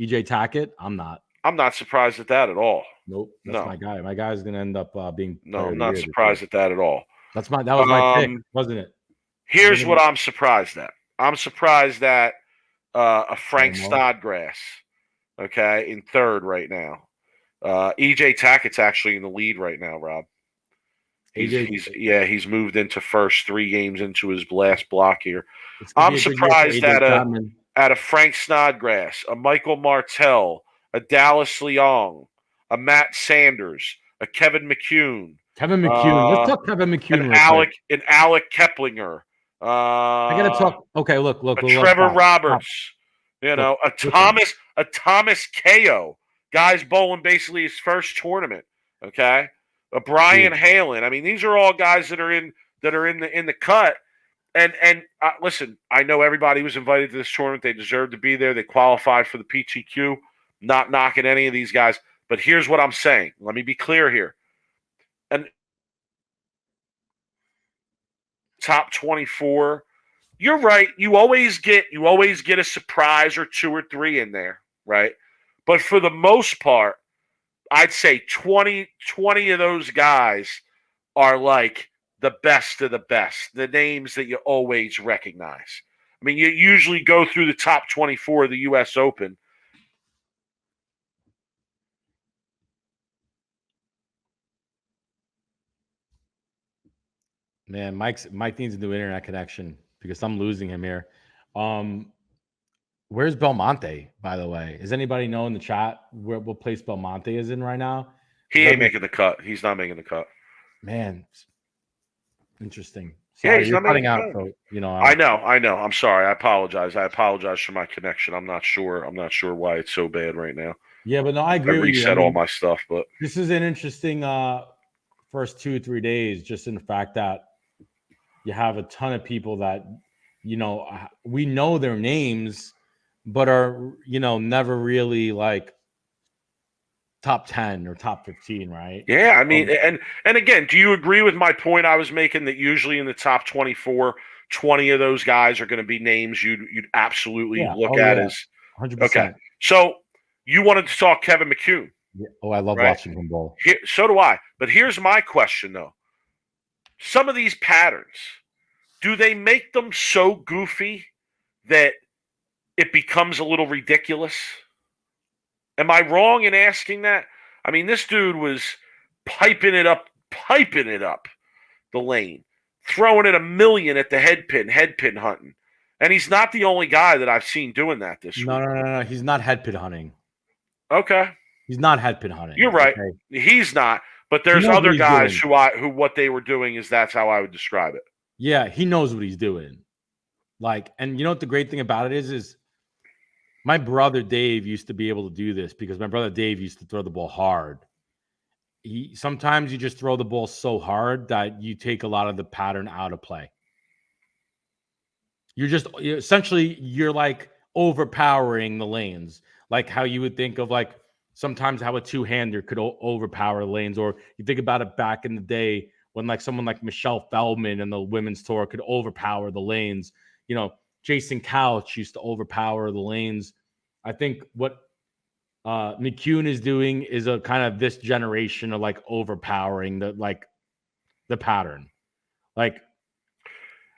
EJ Tackett? I'm not. I'm not surprised at that at all. Nope. That's No, my guy. My guy's gonna end up being no, player I'm of the not year this year. surprised at that at all. That was my pick, Um, wasn't it? Here's Wasn't what it I'm surprised at. I'm surprised at a Frank Romo? Snodgrass, okay, in third right now. EJ Tackett's actually in the lead right now, Rob. AJ, He's moved into first 3 games into his last block here. it's gonna I'm be a good year for surprised AJ Chapman. at a Frank Snodgrass, a Michael Martell, a Dallas Leong, a Matt Sanders, a Kevin McCune, Kevin McCune. Let's uh, talk Kevin an McCune real quick. Alec Keplinger, I gotta uh, talk. Okay, look, a look, Trevor stop. Roberts, Look, a listen. Thomas Ko, guys bowling basically his first tournament. Okay, a Brian Dude, Halen. I mean, these are all guys that are in the cut. And listen, I know everybody was invited to this tournament. They deserve to be there. They qualified for the PTQ. Not knocking any of these guys, but here's what I'm saying. Let me be clear here. And top 24, you're right. You always get a surprise or 2 or 3 in there, right? But for the most part, I'd say 20 of those guys are like the best of the best, the names that you always recognize. I mean, you usually go through the top 24 of the U.S. Open. man, Mike needs a new internet connection because I'm losing him here. Um, Where's Belmonte, by the way? Does anybody know in the chat what place Belmonte is in right now? He Because ain't making the cut. He's not making the cut. man, interesting. Yeah, Sorry, he's you're not making cutting the out. cut. So I know. I'm sorry. I apologize. I apologize for my connection. I'm not sure. Why it's so bad right now. yeah, but no, I I agree with you. I reset all mean, my stuff, but this is an interesting first 2 or 3 days, just in the fact that you have a ton of people that we know their names, but are never really like top 10 or top 15, right? Yeah, I mean, and again, do you agree with my point I was making that usually in the top 24, 20 of those guys are going to be names you'd absolutely Yeah. look Oh at yeah. as okay. 100%. So you wanted to talk Kevin McCune, Yeah. Oh, I love right? watching him bowl. So do I. But here's my question though: some of these patterns, do they make them so goofy that it becomes a little ridiculous? Am I wrong in asking that? I mean, this dude was piping it up the lane, throwing it a million at the head pin hunting. And he's not the only guy that I've seen doing that this No, week. no, no, no. He's not head pin hunting. Okay. He's not head pin hunting. You're right. Okay? He's not. But He there's knows what other he's guys doing. who what they were doing is that's how I would describe it. Yeah, he knows what he's doing. Like, and you know what the great thing about it is my brother Dave used to be able to do this because my brother Dave used to throw the ball hard. Sometimes you just throw the ball so hard that you take a lot of the pattern out of play. You're like overpowering the lanes, like how you would think of like sometimes how a two-hander could overpower lanes, or you think about it back in the day when like someone like Michelle Feldman and the women's tour could overpower the lanes. You know, Jason Couch used to overpower the lanes. I think what McCune is doing is a kind of this generation of like overpowering the pattern. Like,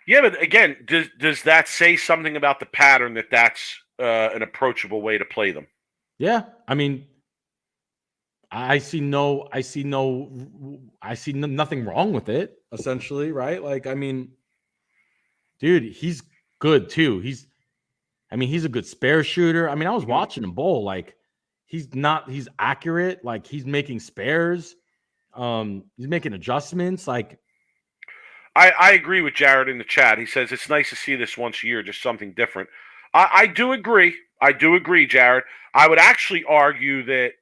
yeah, but again, does that say something about the pattern that's an approachable way to play them? yeah, I mean, I see nothing wrong with it, essentially, right? Like, I mean, dude, he's good too. He's a good spare shooter. I mean, I was watching him bowl. Like, he's accurate. Like, he's making spares. He's making adjustments. Like, I agree with Jared in the chat. He says it's nice to see this once a year, just something different. I do agree. I do agree, Jared. I would actually argue that,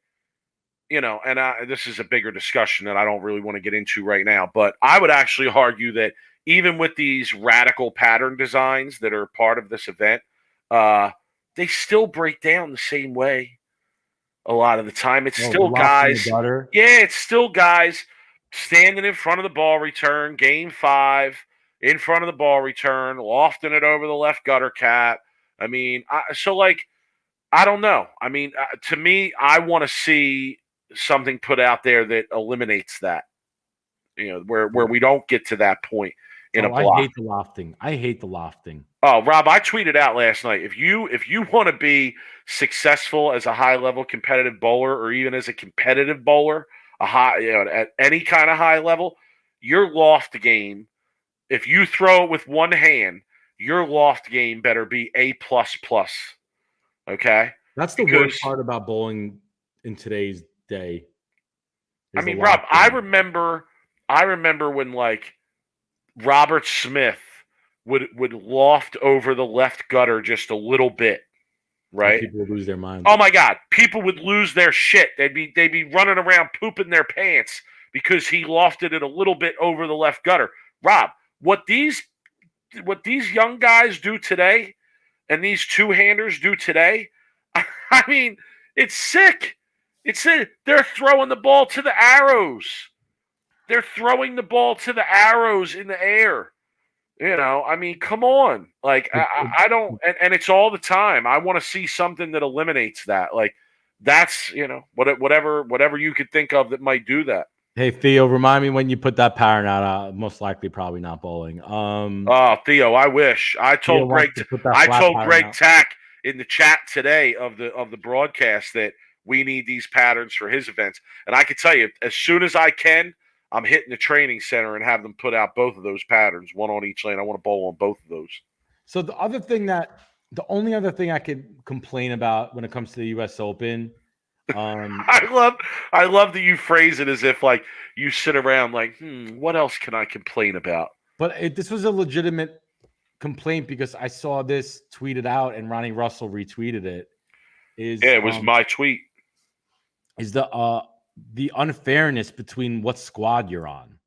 and this is a bigger discussion that I don't really want to get into right now, but I would actually argue that even with these radical pattern designs that are part of this event, they still break down the same way a lot of the time. It's still guys. Yeah, it's still guys standing in front of the ball return, game 5, in front of the ball return, lofting it over the left gutter cap. I mean, I don't know. I mean, to me, I want to see something put out there that eliminates that. Where we don't get to that point in a block. I hate the lofting. Oh, Rob, I tweeted out last night. If you want to be successful as a high level competitive bowler, or even as a competitive bowler, at any kind of high level, your loft game, if you throw it with one hand, your loft game better be A++. Okay? That's the worst part about bowling in today's day. I mean, Rob, I remember when like Robert Smith would loft over the left gutter just a little bit, right? People would lose their minds. Oh my God, people would lose their shit. They'd be running around pooping their pants because he lofted it a little bit over the left gutter. Rob, what these young guys do today, and these two-handers do today, I mean, it's sick. They're throwing the ball to the arrows. They're throwing the ball to the arrows in the air. I mean, come on. Like, I don't, and it's all the time. I want to see something that eliminates that. Like, that's, whatever you could think of that might do that. Hey, Theo, remind me when you put that pattern out. Most likely, probably not bowling. Theo, I wish. I told Greg Tack in the chat today of the broadcast that we need these patterns for his events. And I can tell you, as soon as I can, I'm hitting the training center and have them put out both of those patterns, one on each lane. I want to bowl on both of those. So the only other thing I could complain about when it comes to the U.S. Open, I love that you phrase it as if like you sit around like, what else can I complain about? But this was a legitimate complaint because I saw this tweeted out and Ronnie Russell retweeted it. It was my tweet. Is the unfairness between what squad you're on.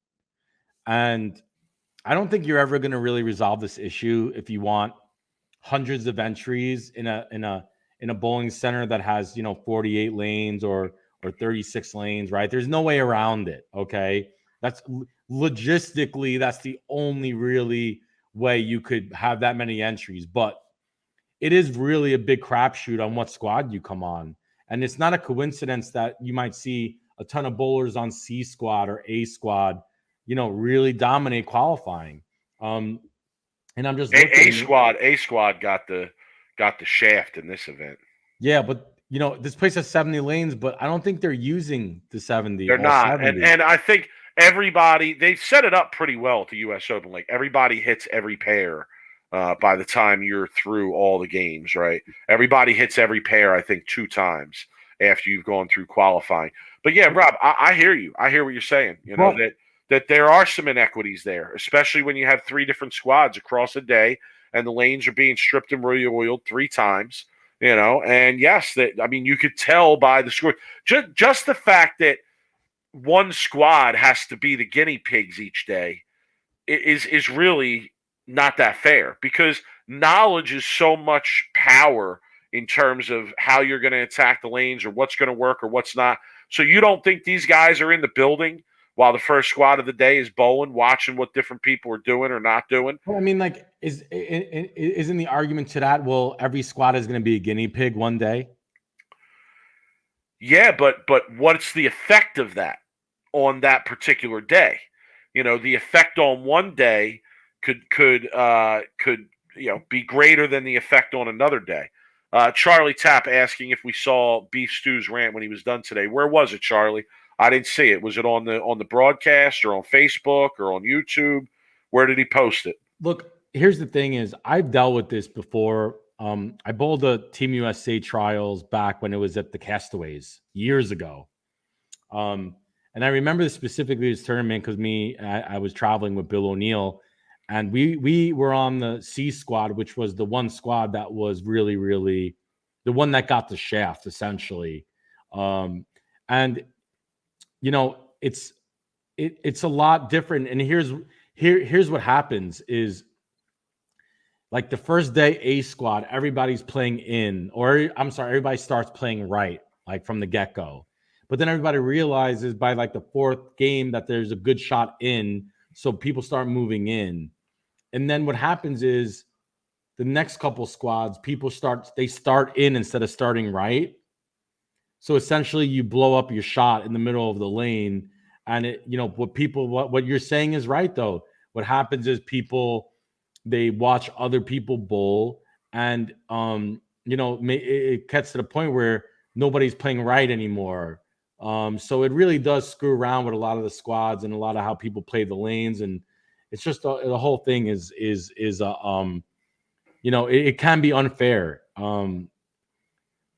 And I don't think you're ever going to really resolve this issue if you want hundreds of entries in a bowling center that has, 48 lanes or or 36 lanes, right? There's no way around it, okay? That's logistically, that's the only really way you could have that many entries. But it is really a big crapshoot on what squad you come on. And it's not a coincidence that you might see a ton of bowlers on C squad or A squad, really dominate qualifying. And I'm just looking. A squad got the shaft in this event. Yeah, but this place has 70 lanes, but I don't think they're using the 70. They're All not, 70. and I think everybody, they've set it up pretty well at the U.S. Open. Like everybody hits every pair by the time you're through all the games, right? Everybody hits every pair, I think, 2 times after you've gone through qualifying. But yeah, Rob, I hear you. I hear what you're saying. That there are some inequities there, especially when you have 3 different squads across a day and the lanes are being stripped and oiled 3 times. And yes, you could tell by the score, just the fact that one squad has to be the guinea pigs each day is really not that fair, because knowledge is so much power in terms of how you're going to attack the lanes or what's going to work or what's not. So you don't think these guys are in the building while the first squad of the day is bowling, watching what different people are doing or not doing? Well, isn't the argument to that, well, every squad is going to be a guinea pig one day? Yeah, but what's the effect of that on that particular day? The effect on one day could be greater than the effect on another day. Charlie Tapp asking if we saw Beef Stew's rant when he was done today. Where was it, Charlie? I didn't see it. Was it on the broadcast or on Facebook or on YouTube? Where did he post it? Look, here's the thing: is I've dealt with this before. I bowled the Team USA trials back when it was at the Castaways years ago. And I remember specifically this tournament because I was traveling with Bill O'Neill, and we were on the C squad, which was the one squad that was really, really the one that got the shaft, essentially. And it's a lot different. And here's what happens is, like, the first day A squad, everybody's playing in, or I'm sorry, everybody starts playing right, like from the get-go. But then everybody realizes by like the 4th game that there's a good shot in, so people start moving in. And then what happens is the next couple squads, they start in instead of starting right. So essentially you blow up your shot in the middle of the lane. And what you're saying is right, though. What happens is they watch other people bowl, and it gets to the point where nobody's playing right anymore. So it really does screw around with a lot of the squads and a lot of how people play the lanes, and it's just the whole thing is it can be unfair.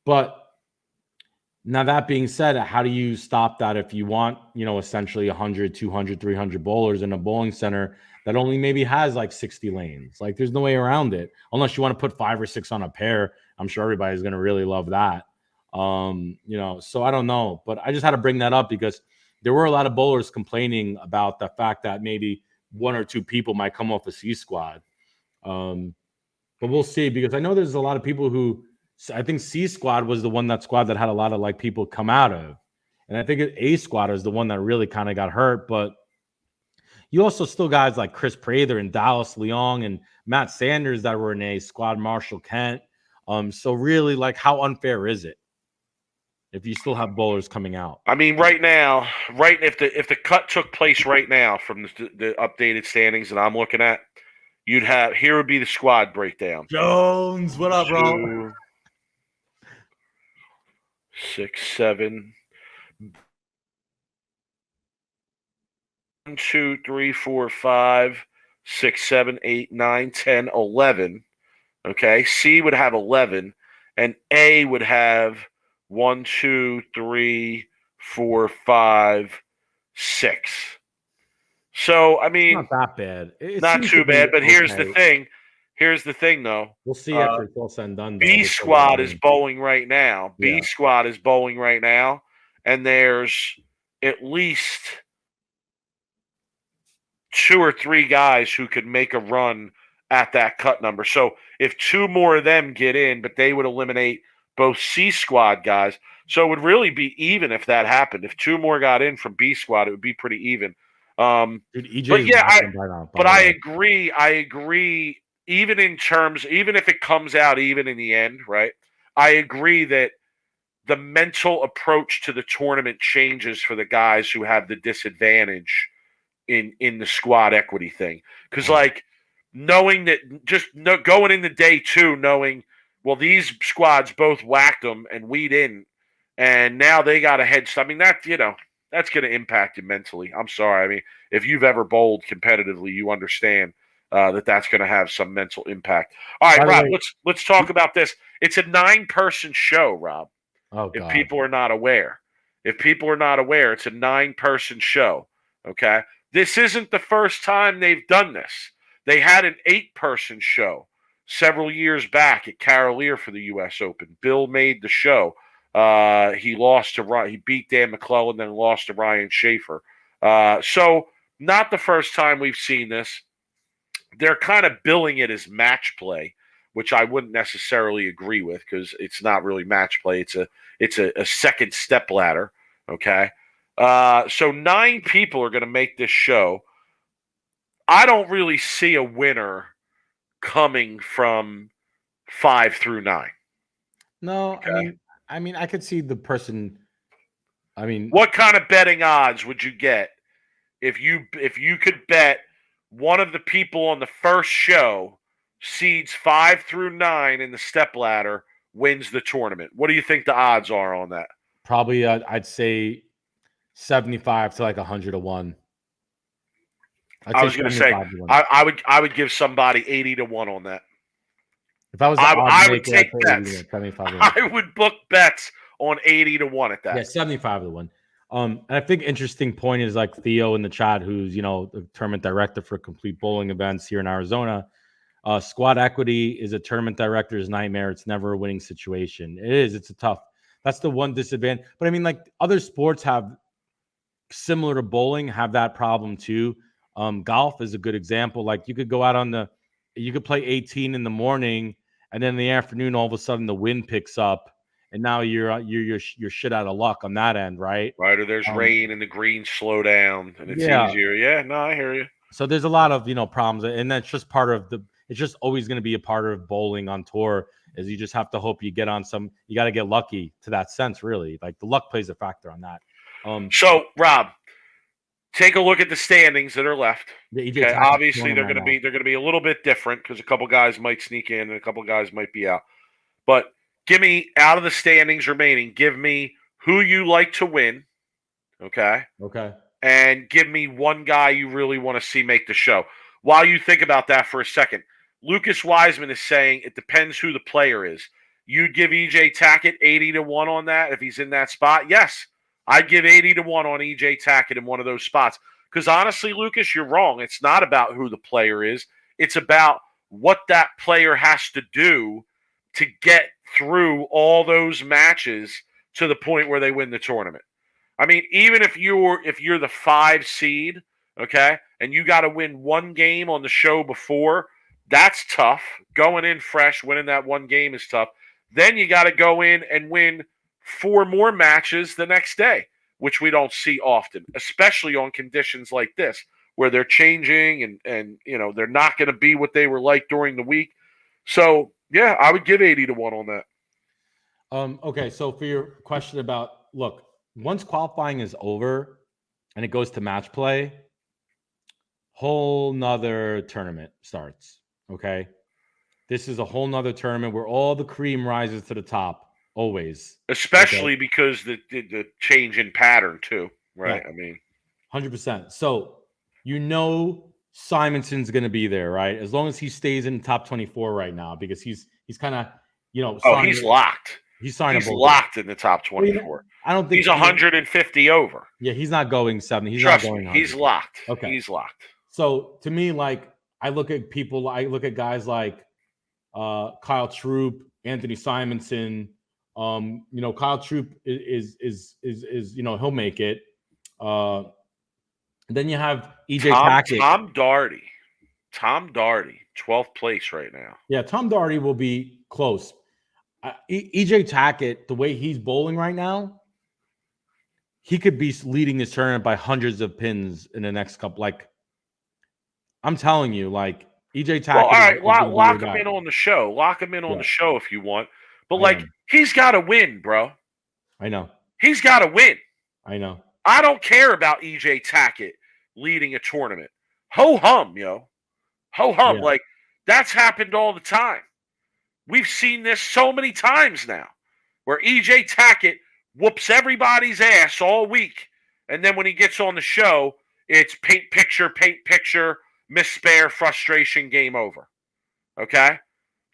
But now, that being said, how do you stop that if you want, essentially 100, 200, 300 bowlers in a bowling center that only maybe has like 60 lanes? Like, there's no way around it unless you want to put 5 or 6 on a pair. I'm sure everybody's going to really love that. So I don't know, but I just had to bring that up because there were a lot of bowlers complaining about the fact that maybe 1 or 2 people might come off a C squad. But we'll see, because I know there's a lot of people who, I think C squad was the squad that had a lot of like people come out of. And I think A squad is the one that really kind of got hurt. But you also still guys like Chris Prather and Dallas Leong and Matt Sanders that were in A squad, Marshall Kent. So really, like, how unfair is it if you still have bowlers coming out? I mean, right now, if the cut took place right now from the updated standings that I'm looking at, here would be the squad breakdown. Jones, what up, bro? 6, 7. 1, 2, 3, 4, 5, 6, 7, 8, 9, 10, 11. Okay, C would have 11, and A would have 1, 2, 3, 4, 5, 6. So I mean, not that bad. Not too bad. But here's the thing. Here's the thing, though. We'll see after it's all said and done. B squad is bowling right now. B squad is bowling right now, and there's at least 2 or 3 guys who could make a run at that cut number. So if 2 more of them get in, but they would eliminate both C squad guys. So it would really be even if that happened. If 2 more got in from B squad, it would be pretty even. Dude, EJ But is yeah, knocking by now, by but the I way. agree. I agree. Even in terms, even if it comes out even in the end, right? I agree that the mental approach to the tournament changes for the guys who have the disadvantage in the squad equity thing. Because like knowing that going into day 2, knowing well these squads both whacked them and we didn't, and now they got a head start. I mean that's going to impact you mentally. I'm sorry. I mean if you've ever bowled competitively, you understand that's going to have some mental impact. All right, By the Rob. way, Let's talk about this. It's a 9-person show, Rob. oh If God. people are not aware, it's a 9-person show. Okay, this isn't the first time they've done this. They had an 8-person show several years back at Carolier for the U.S. Open. Bill made the show. He lost to he beat Dan McClellan, then lost to Ryan Schaefer. So not the first time we've seen this. They're kind of billing it as match play, which I wouldn't necessarily agree with because it's not really match play. It's a second step ladder. Okay. So 9 people are going to make this show. I don't really see a winner coming from 5 through 9. No, Okay. I mean, I could see the person. I mean, What kind of betting odds would you get if you could bet one of the people on the first show seeds 5 through 9 in the step ladder wins the tournament? What do you think the odds are on that? probably I'd say 75 to like 100 to 1. I'd I say was going to say 75 to 1. I would give somebody 80 to 1 on that. If I was the odds I would maker, I'd take say 80 to bets. 1, 75 to 1. I would book bets on 80 to 1 at that. Yeah, 75 to 1. And I think interesting point is like Theo in the chat, who's the tournament director for complete bowling events here in Arizona. Squad equity is a tournament director's nightmare. It's never a winning situation. It is. It's a tough. That's the one disadvantage. But I mean, like other sports have similar to bowling have that problem too. Golf is a good example. Like you could go out you could play 18 in the morning, and then in the afternoon, all of a sudden the wind picks up, and now you're shit out of luck on that end, right? Right, or there's rain and the greens slow down and it's Yeah. easier. Yeah, no, I hear you. So there's a lot of problems, and that's just part of it's just always going to be a part of bowling on tour. Is you just have to hope you get on some. You got to get lucky to that sense, really. Like the luck plays a factor on that. So, Rob, take a look at the standings that are left. Okay, obviously they're going to be a little bit different because a couple guys might sneak in and a couple guys might be out. But give me out of the standings remaining. Give me who you like to win. Okay. Okay. And give me one guy you really want to see make the show. While you think about that for a second, Lucas Wiseman is saying it depends who the player is. You'd give EJ Tackett 80 to 1 on that if he's in that spot? Yes. I'd give 80 to 1 on EJ Tackett in one of those spots. Because honestly, Lucas, you're wrong. It's not about who the player is. It's about what that player has to do to get through all those matches to the point where they win the tournament. I mean, even if you're the 5 seed, okay, and you got to win one game on the show before, that's tough. Going in fresh, winning that one game is tough. Then you got to go in and win 4 more matches the next day, which we don't see often, especially on conditions like this where they're changing and they're not going to be what they were like during the week. So, yeah, I would give 80 to 1 on that. Okay, so for your question about once qualifying is over and it goes to match play, whole nother tournament starts. Okay. This is a whole nother tournament where all the cream rises to the top always. Especially because the change in pattern too, right? Yeah. I mean 100%. So Simonson's gonna be there, right? As long as he stays in the top 24 right now, because he's kind of he's locked. He's locked in the top 24. I don't think he's 150 over. Yeah, he's not going 70. He's Trust not going. Me, he's locked. Okay, he's locked. So to me, I look at guys like Kyle Troop, Anthony Simonson. Kyle Troop is he'll make it. Then you have EJ Tackett. Tom Daugherty, 12th place right now. Yeah, Tom Daugherty will be close. EJ Tackett, the way he's bowling right now, he could be leading this tournament by hundreds of pins in the next couple. Like, I'm telling you, like EJ Well, all Tackett right, is going to be your lock him guy. in on the show. Lock him in on the Yeah, show if you want. But I like, am. he's got to win, bro. I know. He's got to win. I know. I don't care about EJ Tackett leading a tournament. Ho hum, yo. Ho hum. Yeah. Like, that's happened all the time. We've seen this so many times now where EJ Tackett whoops everybody's ass all week. And then when he gets on the show, it's paint picture, miss spare, frustration, game over. Okay?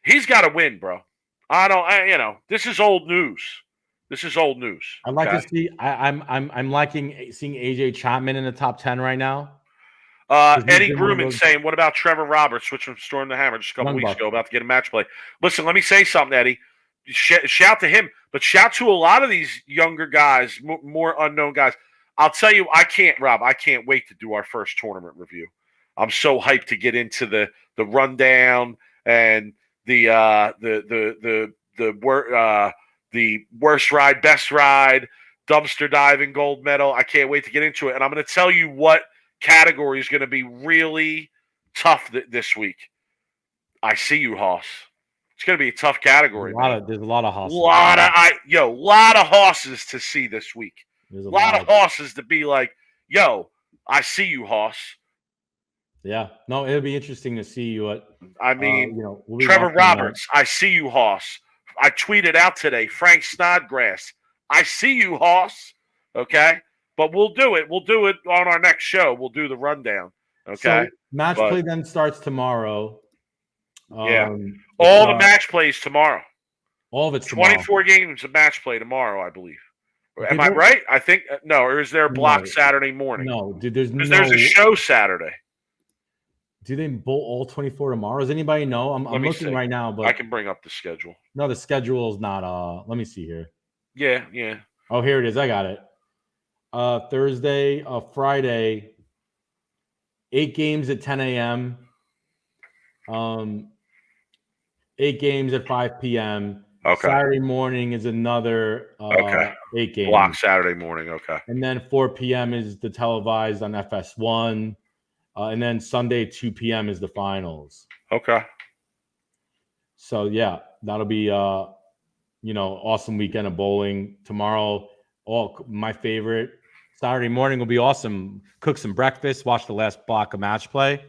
He's got to win, bro. This is old news. This is old news. I'd like to see. I'm liking seeing AJ Chapman in the top 10 right now. Eddie Grumman saying, "What about Trevor Roberts, switching from Storm to Hammer just a couple weeks ago, about to get a match play?" Listen, let me say something, Eddie. Shout to him, but shout to a lot of these younger guys, more unknown guys. I'll tell you, I can't wait to do our first tournament review. I'm so hyped to get into the rundown and the worst ride, best ride, dumpster diving, gold medal. I can't wait to get into it, and I'm going to tell you what category is going to be really tough this week. I see you, Hoss. It's going to be a tough category. There's a lot of Hosses. Lot of Hosses to see this week. There's a lot of Hosses to be like, yo, I see you, Hoss. Yeah, no, it'll be interesting to see what. I mean, Trevor Roberts, I see you, Hoss. I tweeted out today, Frank Snodgrass, I see you, Hoss. Okay, but we'll do it. We'll do it on our next show. We'll do the rundown. Okay. So match play then starts tomorrow. Yeah, all the match plays tomorrow. All of it's 24 games of match play tomorrow, I believe. Am I right? I think no. Or is there a block Saturday morning? No, dude. There's a show Saturday. Do they bowl all 24 tomorrow? Does anybody know? I'm looking right now, but I can bring up the schedule. No, the schedule is not. Let me see here. Yeah. Oh, here it is. I got it. Thursday, Friday, 8 games at 10 a.m. 8 games at 5 p.m. Okay. Saturday morning is another 8 games. Block Saturday morning. Okay. And then 4 p.m. is the televised on FS1. And then Sunday, 2 p.m. is the finals. Okay. So, yeah, that'll be, awesome weekend of bowling. Tomorrow, my favorite. Saturday morning will be awesome. Cook some breakfast, watch the last block of match play.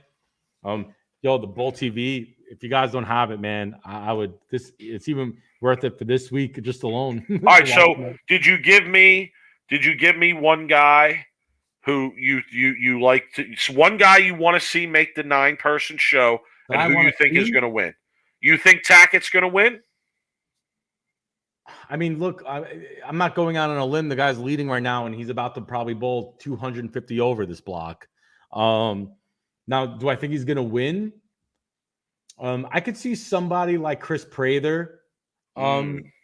The Bowl TV, if you guys don't have it, man, I would. It's even worth it for this week just alone. All right. So, did you give me one guy who you like to? One guy you want to see make the 9-person show, and who you think is going to win? You think Tackett's going to win? I mean, look, I'm not going out on a limb. The guy's leading right now, and he's about to probably bowl 250 over this block. Now, do I think he's going to win? I could see somebody like Chris Prather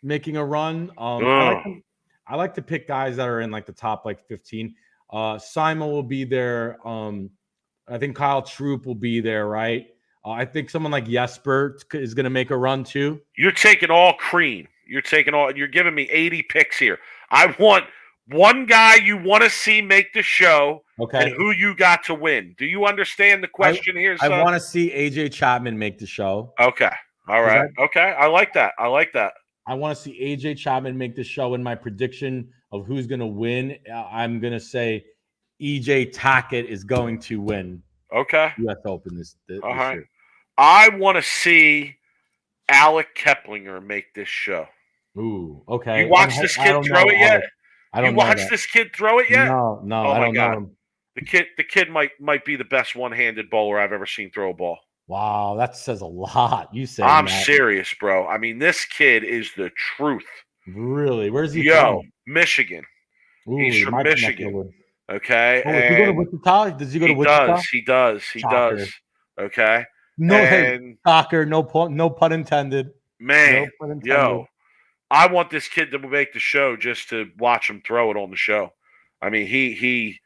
making a run. I like to pick guys that are in like the top 15. Simon will be there. I think Kyle Troop will be there, right? I think someone like Jesper is going to make a run too. You're taking all cream. You're giving me 80 picks here. I want one guy you want to see make the show, and who you got to win. Do you understand the question here, son? I want to see AJ Chapman make the show. Okay. All right. Okay. I like that. I want to see AJ Chapman make the show. In my prediction of who's going to win, I'm going to say EJ Tackett is going to win. Okay. U.S. Open this all right. year. I want to see Alec Keplinger make this show. Ooh, okay. You watched this kid throw it yet? You watched this kid throw it yet? No, oh I my don't God. know him. The kid might be the best one-handed bowler I've ever seen throw a ball. Wow, that says a lot. You say I'm serious, bro. I mean, this kid is the truth. Really? Where's he from? Michigan. Ooh, he's from Michigan. Okay. Oh, does he go to Wichita? Does he go to Wichita? He does. Okay. No, soccer. No pun intended. Man, I want this kid to make the show just to watch him throw it on the show. I mean, he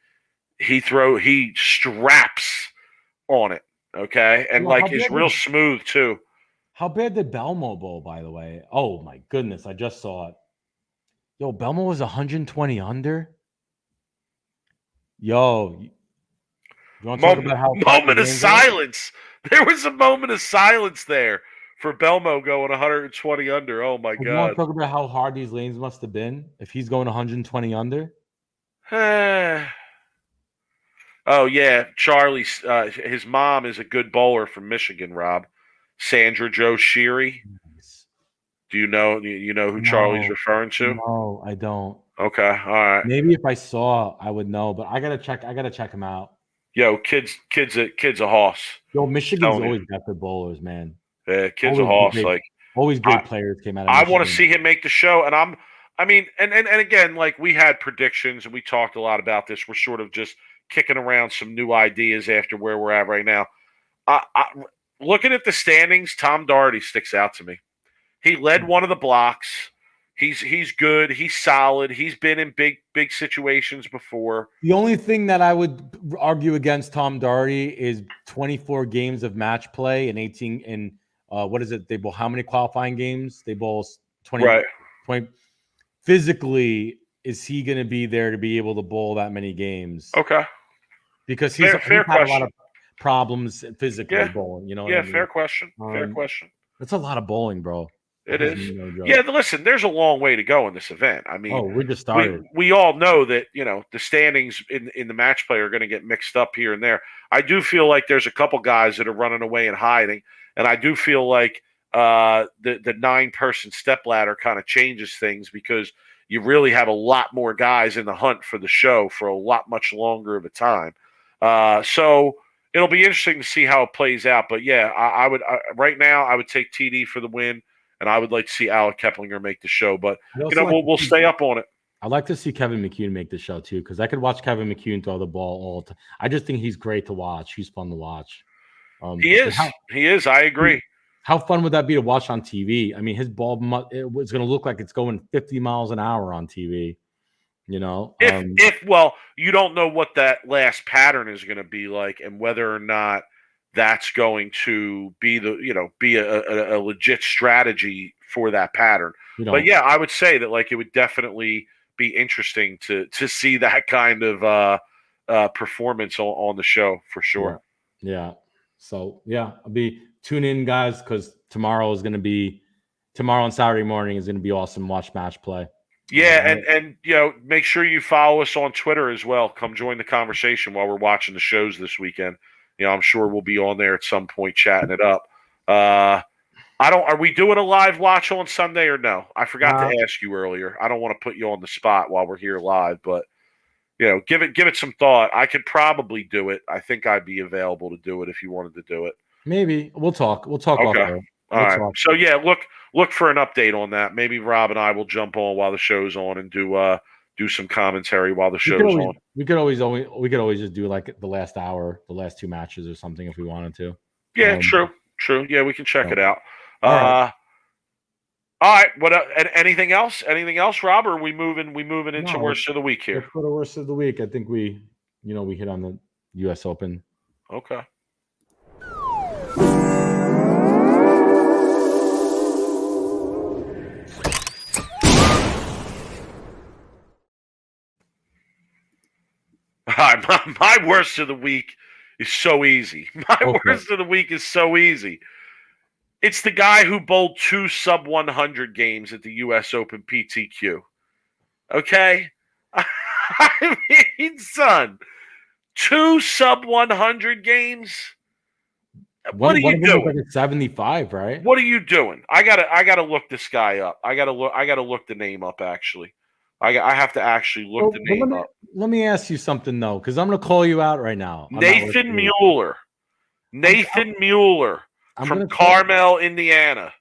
straps on it, okay, and he's real smooth too. How bad did Belmo bowl, by the way? Oh my goodness, I just saw it. Yo, Belmo was 120 under. Yo, you want to talk about how fat these Moment of lanes are? silence. There was a moment of silence there for Belmo going 120 under. Oh my Well, you want God. to talk about how hard these lanes must have been if he's going 120 under? Oh yeah, Charlie's his mom is a good bowler from Michigan. Rob, Sandra Joe Sheary. Nice. Do you know who Charlie's No, referring to? no, I don't. Okay, all right. Maybe if I saw, I would know, but I gotta check. I gotta check him out. Yo, kid's a hoss. Yo, Michigan's Telling you, always got good bowlers, man. kid's a hoss. Like Always I, great players came out of I want to Michigan. see him make the show, and I mean, and again, like we had predictions and we talked a lot about this. We're sort of just kicking around some new ideas after where we're at right now. Looking at the standings, Tom Doherty sticks out to me. He led one of the blocks. He's good. He's solid. He's been in big situations before. The only thing that I would argue against Tom Doherty is 24 games of match play and 18 in what is it? They bowl how many qualifying games? They bowl 20, Right. 20. Physically, is he going to be there to be able to bowl that many games? Okay. Because Fair had question. a lot of problems physically bowling. You know what I mean? Fair question. Fair question. That's a lot of bowling, bro. It is. Yeah, listen, there's a long way to go in this event. I mean, we just started. We all know that, the standings in the match play are going to get mixed up here and there. I do feel like there's a couple guys that are running away and hiding, and I do feel like the 9-person step ladder kind of changes things because you really have a lot more guys in the hunt for the show for a lot much longer of a time. So it'll be interesting to see how it plays out. But yeah, I would right now I would take TD for the win. And I would like to see Alec Keplinger make the show, but we'll stay up on it. I'd like to see Kevin McCune make the show too, because I could watch Kevin McCune throw the ball all the time. I just think he's great to watch. He's fun to watch. He is. I agree. How fun would that be to watch on TV? I mean, his ball it was going to look like it's going 50 miles an hour on TV. If you don't know what that last pattern is going to be like, and whether or not that's going to be a legit strategy for that pattern. But yeah, I would say that like it would definitely be interesting to see that kind of performance on the show for sure. Yeah. So yeah, tune in, guys, because tomorrow and Saturday morning is gonna be awesome. Watch match play. Yeah, and make sure you follow us on Twitter as well. Come join the conversation while we're watching the shows this weekend. I'm sure we'll be on there at some point chatting it up. Are we doing a live watch on Sunday or no? I forgot to ask you earlier. I don't want to put you on the spot while we're here live, but give it some thought. I could probably do it. I think I'd be available to do it if you wanted to do it. Maybe we'll talk. We'll talk. Okay. All right. So yeah, look for an update on that. Maybe Rob and I will jump on while the show's on and do some commentary while the show's on. We could always just do like the last hour, the last 2 matches or something if we wanted to. Yeah, true. Yeah, we can check it out. All right. What? Anything else? Anything else, Rob? Or are we moving into worst of the week here? For the worst of the week, I think we hit on the U.S. Open. Okay. My worst of the week is so easy. Worst of the week is so easy. It's the guy who bowled 2 sub-100 games at the U.S. Open PTQ. Okay? I mean, son, 2 sub-100 games? What are you doing? Like a 75, right? What are you doing? I gotta look this guy up. I gotta look the name up, actually. I have to actually look the name up. Let me ask you something, though, because I'm going to call you out right now. Nathan Mueller. Nathan Mueller from Carmel, Indiana.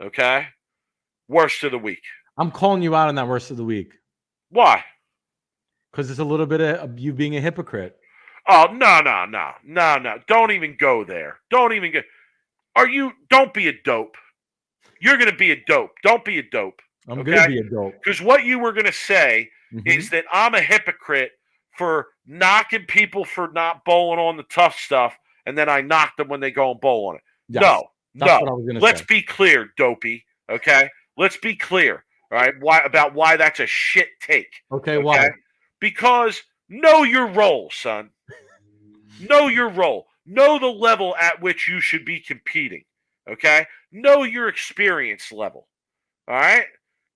Okay? Worst of the week. I'm calling you out on that worst of the week. Why? Because it's a little bit of you being a hypocrite. Oh, no. Don't even go there. Don't be a dope. You're going to be a dope. Don't be a dope. I'm going to be a dope. Because what you were going to say is that I'm a hypocrite for knocking people for not bowling on the tough stuff, and then I knock them when they go and bowl on it. Yes. That's No. what I was going to Let's say. be clear, dopey. Okay? Let's be clear. All right? Why that's a shit take. Okay, Okay? why? Because know your role, son. Know your role. Know the level at which you should be competing. Okay? Know your experience level. All right?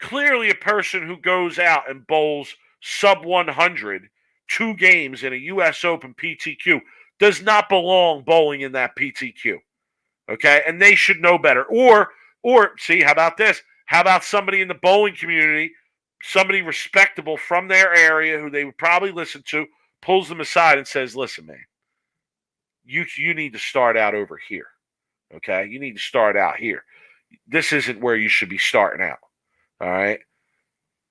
Clearly, a person who goes out and bowls sub 100 2 games in a U.S. Open PTQ does not belong bowling in that PTQ. Okay? And they should know better. Or see, how about this? How about somebody in the bowling community, somebody respectable from their area who they would probably listen to, pulls them aside and says, "Listen, man, you need to start out over here. Okay? You need to start out here. This isn't where you should be starting out." All right?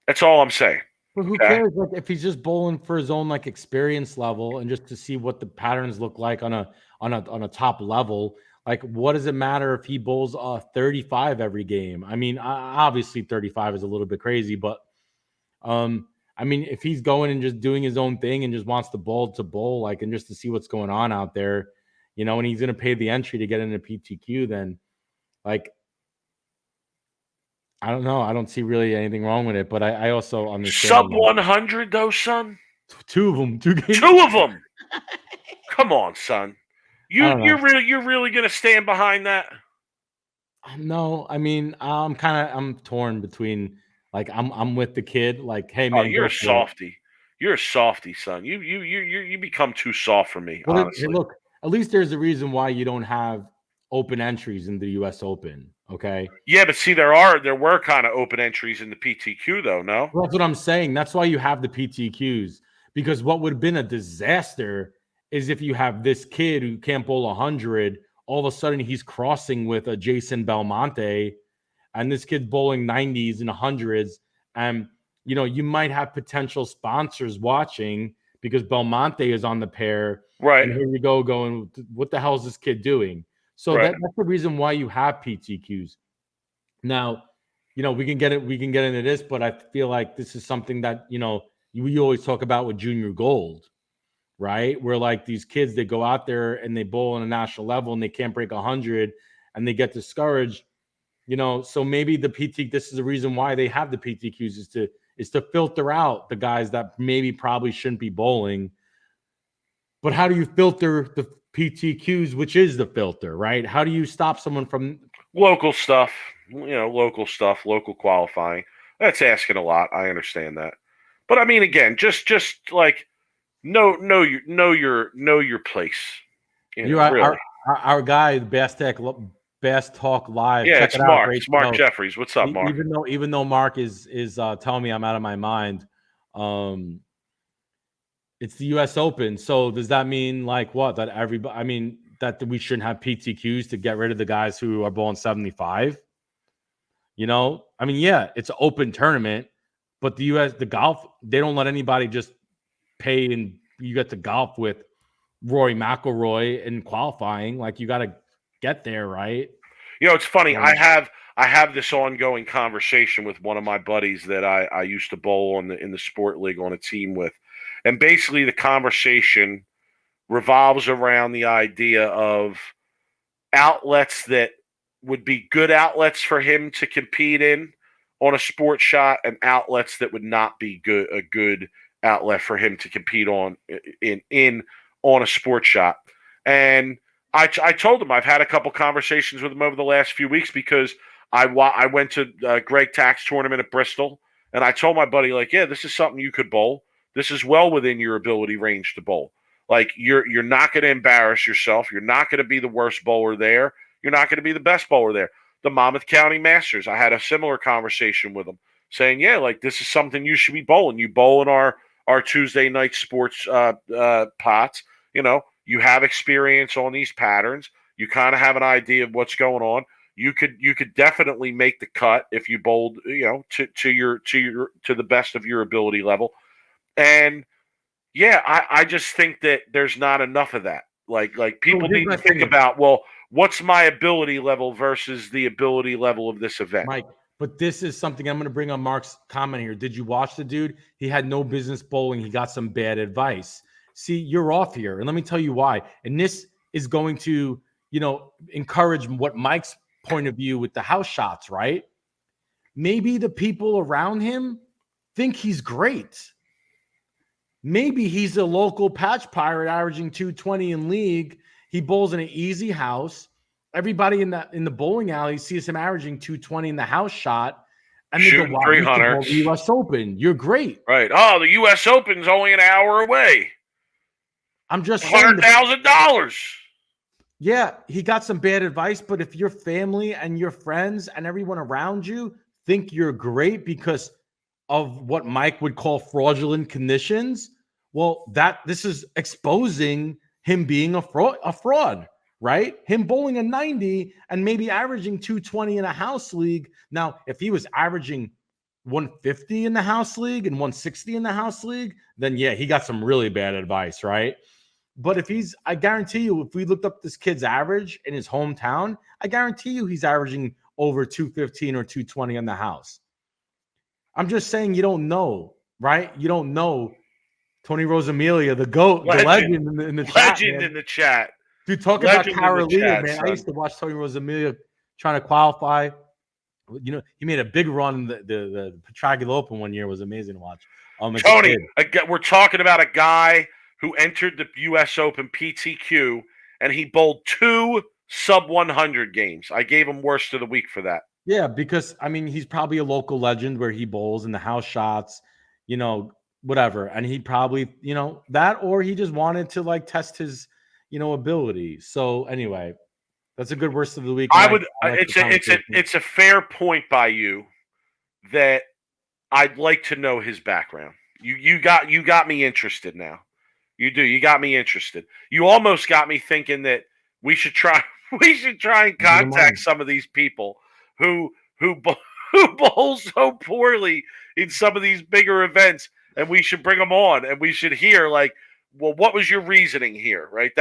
That's all I'm saying. But who Okay? cares? Like if he's just bowling for his own like experience level and just to see what the patterns look like on a top level. Like, what does it matter if he bowls 35 every game? I mean, obviously 35 is a little bit crazy, but I mean, if he's going and just doing his own thing and just wants to bowl, like, and just to see what's going on out there, and he's gonna pay the entry to get into PTQ, then like I don't know. I don't see really anything wrong with it, but I also Sub understand 100 though, son. two of them, 2 games. Two of them. Come on, son. I don't know. You're really gonna stand behind that? No, I mean, I'm torn between like I'm with the kid, like, hey Oh, man, you're go a for it. softy. You're a softy, son. You become too soft for me, But hey, honestly. look, at least there's a reason why you don't have open entries in the US Open. Okay. Yeah, but see, there were kind of open entries in the PTQ though. No. Well, that's what I'm saying. That's why you have the PTQs. Because what would have been a disaster is if you have this kid who can't bowl 100, all of a sudden he's crossing with a Jason Belmonte, and this kid's bowling 90s and 100s. And, you might have potential sponsors watching because Belmonte is on the pair. Right. And here you go going, what the hell is this kid doing? So Right. that's the reason why you have PTQs. Now, we can get into this, but I feel like this is something that, we always talk about with junior gold, right? Where like these kids, they go out there and they bowl on a national level and they can't break 100 and they get discouraged, so maybe this is the reason why they have the PTQs is to filter out the guys that maybe probably shouldn't be bowling. But how do you filter the PTQs, which is the filter, right? How do you stop someone from Local stuff. Local stuff, local qualifying. That's asking a lot. I understand that. But I mean, again, just like know your place. you Really. our guy, Best Talk Live? Yeah, Check it's it out. Mark. Great It's Mark show. Jeffries. What's up, Mark? Even though Mark is telling me I'm out of my mind, it's the U.S. Open. So does that mean like what? That everybody? I mean that we shouldn't have PTQs to get rid of the guys who are bowling 75? I mean, yeah, it's an open tournament, but the golf, they don't let anybody just pay and you get to golf with Rory McIlroy in qualifying. Like you got to get there, right? It's funny. Um, I have this ongoing conversation with one of my buddies that I used to bowl in the sport league on a team with, and basically the conversation revolves around the idea of outlets that would be good outlets for him to compete in on a sport shot, and outlets that would not be a good outlet for him to compete in on a sport shot. And I told him I've had a couple conversations with him over the last few weeks because I went to Greg Tack's tournament at Bristol, and I told my buddy, like, yeah, this is something you could bowl. This is well within your ability range to bowl. Like you're not going to embarrass yourself. You're not going to be the worst bowler there. You're not going to be the best bowler there. The Monmouth County Masters, I had a similar conversation with them, saying, yeah, like this is something you should be bowling. You bowl in our Tuesday night sports pots. You have experience on these patterns. You kind of have an idea of what's going on. You could definitely make the cut if you bowled, to the best of your ability level. And yeah, I just think that there's not enough of that. Like people here's need my to think thing, about, well, what's my ability level versus the ability level of this event. Mike, but this is something I'm going to bring on Mark's comment here. Did you watch the dude? He had no business bowling. He got some bad advice. See, you're off here. And let me tell you why. And this is going to encourage what Mike's point of view with the house shots, right? Maybe the people around him think he's great. Maybe he's a local patch pirate averaging 220 in league. He bowls in an easy house. Everybody in the bowling alley sees him averaging 220 in the house shot. And they go, Shooting wow, you should bowl 300s. the U.S. Open. You're great. Right. Oh, the U.S. Open's only an hour away. I'm just saying. $100,000. Yeah, he got some bad advice, but if your family and your friends and everyone around you think you're great because of what Mike would call fraudulent conditions, well, this is exposing him being a fraud, right? Him bowling a 90 and maybe averaging 220 in a house league. Now, if he was averaging 150 in the house league and 160 in the house league, then yeah, he got some really bad advice, right? But I guarantee you, if we looked up this kid's average in his hometown, I guarantee you he's averaging over 215 or 220 on the house. I'm just saying you don't know, right? You don't know Tony Rosamilia, the GOAT, the legend in the chat. Legend in the chat. Dude, talk about Carolia, man. Son. I used to watch Tony Rosamilia trying to qualify. He made a big run in the Petragula Open one year. It was amazing to watch. Tony, we're talking about a guy who entered the U.S. Open PTQ, and he bowled 2 sub-100 games. I gave him worst of the week for that. Yeah, because, he's probably a local legend where he bowls in the house shots, whatever. And he probably, that, or he just wanted to, test his, ability. So, anyway, that's a good worst of the week. It's a fair point by you that I'd like to know his background. You got me interested now. You do. You got me interested. You almost got me thinking that we should try and contact some of these people who bowl so poorly in some of these bigger events, and we should bring them on, and we should hear well, what was your reasoning here, right?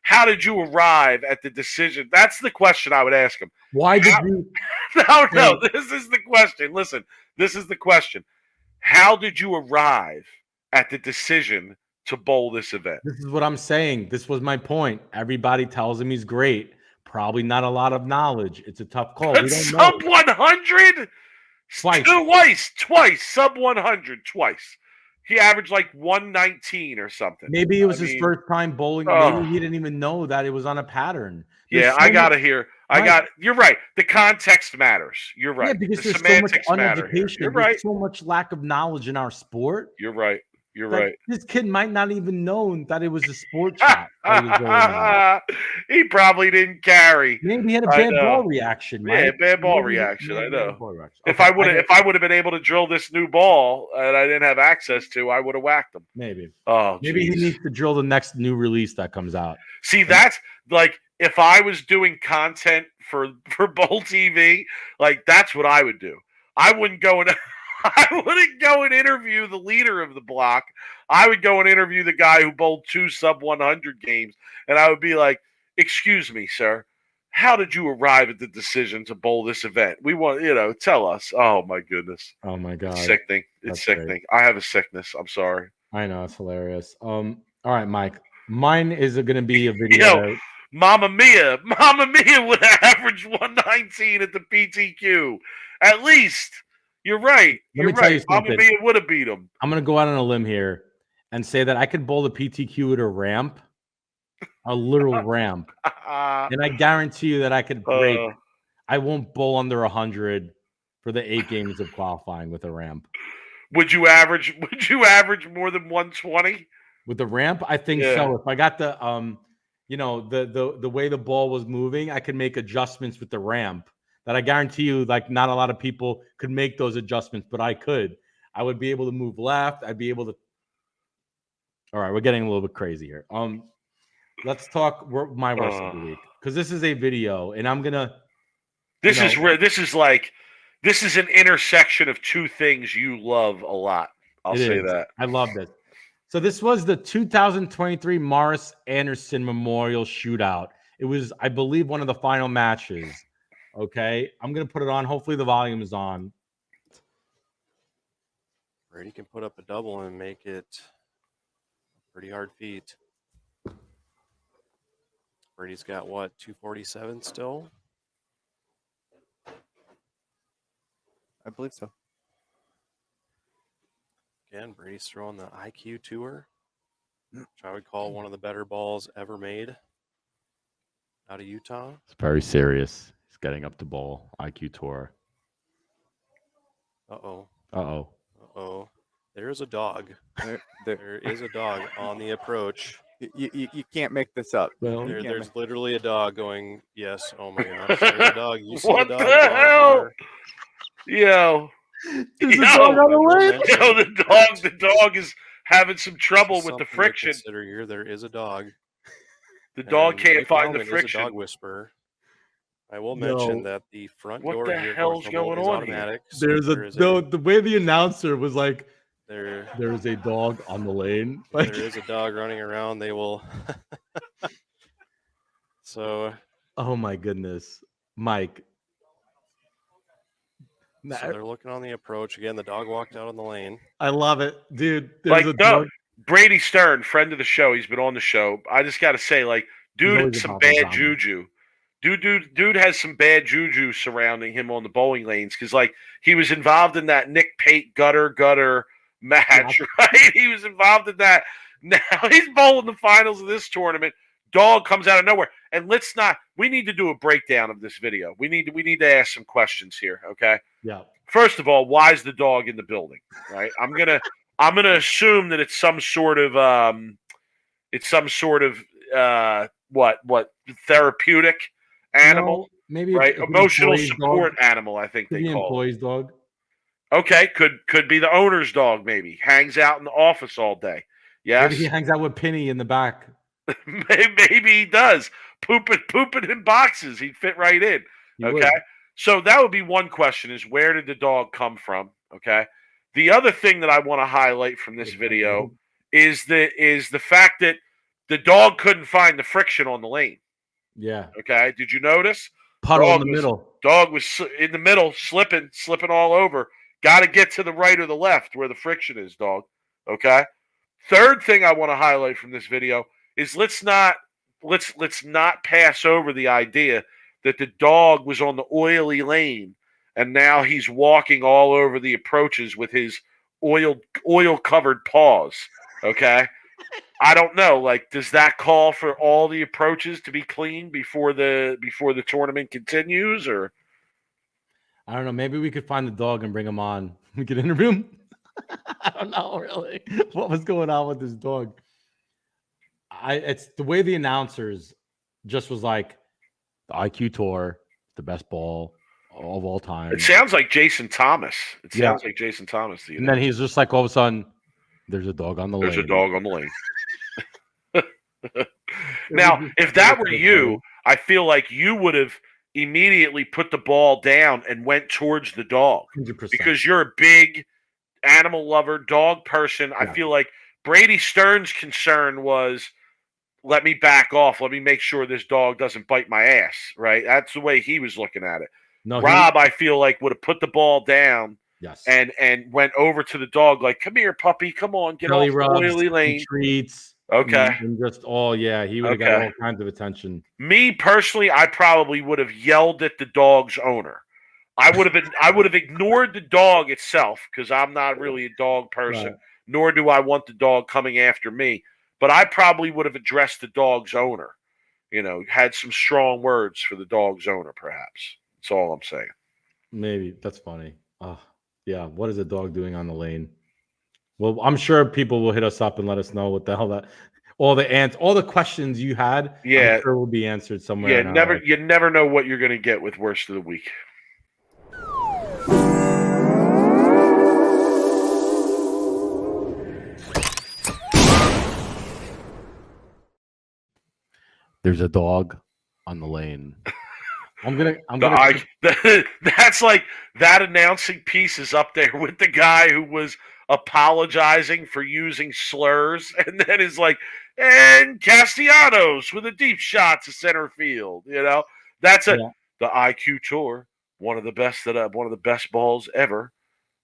How did you arrive at the decision? That's the question I would ask him. Why did you? No. This is the question. Listen, this is the question. How did you arrive at the decision to bowl this event? This is what I'm saying. This was my point. Everybody tells him he's great. Probably not a lot of knowledge. It's a tough call. But sub 100? Twice. Sub 100 twice. He averaged 119 or something. Maybe it was his first time bowling. Maybe he didn't even know that it was on a pattern. I gotta hear. You're right. The context matters. You're right. Yeah, because the there's so much matter. You're right. There's so much lack of knowledge in our sport. You're right. You're right. This kid might not even know that it was a sport shot. He probably didn't carry. Maybe he had a bad ball reaction. Yeah, bad ball reaction. I know. If I would have been able to drill this new ball and I didn't have access to, I would have whacked him. Maybe. Oh, maybe he needs to drill the next new release that comes out. See, that's if I was doing content for Bowl TV, that's what I would do. I wouldn't go and interview the leader of the block. I would go and interview the guy who bowled 2 sub-100 games, and I would be like, "Excuse me, sir, how did you arrive at the decision to bowl this event? We want, tell us." Oh my goodness. Oh my God. It's sickening. It's sickening. Great. I have a sickness. I'm sorry. I know, it's hilarious. All right, Mike. Mine is going to be a video. Mamma Mia would have averaged 119 at the PTQ. At least. You're right. Let me tell you something. Mamma Mia would have beat him. I'm going to go out on a limb here and say that I could bowl the PTQ with a ramp, a literal ramp. And I guarantee you that I could break. I won't bowl under 100 for the 8 games of qualifying with a ramp. Would you average more than 120? With the ramp? I think so. If I got the the way the ball was moving, I could make adjustments with the ramp. That I guarantee you, not a lot of people could make those adjustments, but I could. I would be able to move left. I'd be able to. All right, we're getting a little bit crazy here. Let's talk my worst of the week, because this is a video, and I'm gonna. This is an intersection of two things you love a lot. I'll say that. I love this. So this was the 2023 Morris Anderson Memorial Shootout. It was, I believe, one of the final matches. Okay, I'm going to put it on. Hopefully the volume is on. Brady can put up a double and make it a pretty hard feat. Brady's got what, 247 still? I believe so. Again, Brady's throwing the IQ tour, which I would call one of the better balls ever made out of Utah. It's very serious. He's getting up the ball. IQ tour. Uh-oh. Uh-oh. Uh-oh. There is a dog. There- There is a dog on the approach. you can't make this up. Well, You can't There's make- literally a dog going, yes, oh my gosh, there's a dog. You see What the the dog? hell? Yo, There's a Yo, dog on the lane. yo, the dog is having some trouble with the friction. Consider here, there is a dog. The dog And can't Nick find the Bauman is a friction. dog whisperer. I will mention Yo, that the front what door the here at hell's Woodland Bowl going is on here? automatic. So There's there a is no, the way the announcer was like, there there's a dog on the lane. Like, there is a dog running around. They will. So oh my goodness, Mike. so they're looking on the approach again. The dog walked out on the lane. I love it, dude. There's Like, a no, dog. Brady Stern, friend of the show, he's been on the show. I just got to say, like, dude, always some about the bad zombie. juju. Dude has some bad juju surrounding him on the bowling lanes because, like, he was involved in that Nick Pate gutter match, right? He was involved in that. Now he's bowling the finals of this tournament. Dog comes out of nowhere, and we need to do a breakdown of this video. We need to ask some questions here, okay? Yeah. First of all, why is the dog in the building? Right? I'm gonna assume that it's some sort of what therapeutic animal, No, maybe right? it's an Emotional employee's support dog. animal, I think Could they be call it. employee's dog. Okay, could be the owner's dog. Maybe hangs out in the office all day. Yes, Maybe he hangs out with Penny in the back. maybe he does pooping in boxes. He'd fit right in. He Okay. would. So that would be one question: is where did the dog come from? Okay. The other thing that I want to highlight from this video is the fact that the dog couldn't find the friction on the lane. Yeah. Okay. Did you notice? Puddle Dog in the was- middle. Dog was in the middle, slipping all over. Got to get to the right or the left where the friction is, dog. Okay. Third thing I want to highlight from this video is let's not pass over the idea that the dog was on the oily lane and now he's walking all over the approaches with his oil covered paws. Okay. I don't know. Like, does that call for all the approaches to be clean before the tournament continues, or? I don't know. Maybe we could find the dog and bring him on. We could interview him. I don't know really what was going on with this dog. It's the way the announcers just was like the IQ tour, the best ball of all time. It sounds like Jason Thomas. It Yeah. sounds like Jason Thomas. To you And then he's just like, all of a sudden, there's a dog on the there's lane. a dog on the lane. Now, if that were you, I feel like you would have immediately put the ball down and went towards the dog 100%. because you're a big animal lover, dog person. Yeah. I feel like Brady Stern's concern was, let me back off. Let me make sure this dog doesn't bite my ass, right? That's the way he was looking at it. No, Rob, I feel like, would have put the ball down yes. and went over to the dog like, come here, puppy. Come on, get Belly off the rubs, oily lane. treats. Okay. And just he would have got all kinds of attention. Me personally, I probably would have yelled at the dog's owner. I would have ignored the dog itself because I'm not really a dog person, Right. nor do I want the dog coming after me. But I probably would have addressed the dog's owner. Had some strong words for the dog's owner, perhaps. That's all I'm saying. Maybe that's funny. Oh, yeah. What is a dog doing on the lane? Well, I'm sure people will hit us up and let us know what the hell all the questions you had. Yeah. I'm sure will be answered somewhere. Yeah, in our- you never know what you're going to get with worst of the week. There's a dog on the lane. That's like that announcing piece is up there with the guy who was apologizing for using slurs and then is like, and Castellanos with a deep shot to center field. That's the IQ tour, one of the best balls ever.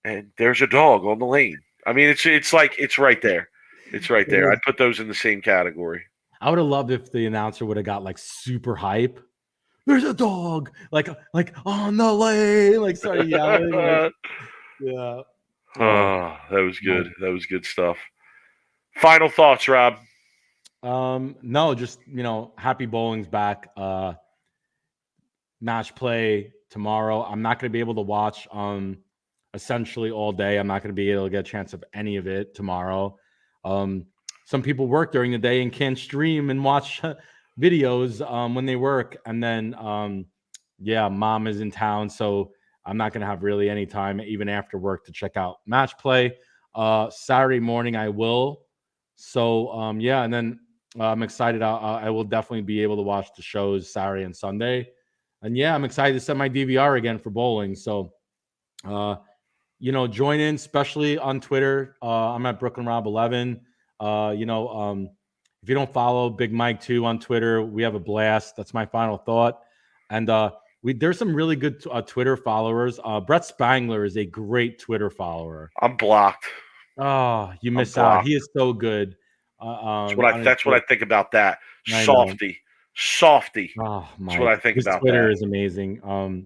And there's a dog on the lane. I mean, it's like it's right there. It's right there. I'd put those in the same category. I would have loved if the announcer would have got like super hype. There's a dog, like on the lane, like started yelling, like yeah. Oh, that was my- good. That was good stuff. Final thoughts, Rob. No, just happy bowling's back. Match play tomorrow. I'm not going to be able to watch essentially all day. I'm not going to be able to get a chance of any of it tomorrow. Some people work during the day and can't stream and watch videos when they work. And then mom is in town, so I'm not going to have really any time even after work to check out match play. Saturday morning I will. So and then I'm excited. I will definitely be able to watch the shows Saturday and Sunday. And yeah, I'm excited to set my DVR again for bowling. So, join in, especially on Twitter. I'm at Brooklyn Rob 11. If you don't follow Big Mike 2 on Twitter, we have a blast. That's my final thought. And there's some really good Twitter followers. Brett Spangler is a great Twitter follower. I'm blocked. Oh, you miss out. He is so good. That's what I think about that. Softy. Oh my! That's what I think His about Twitter that. is amazing.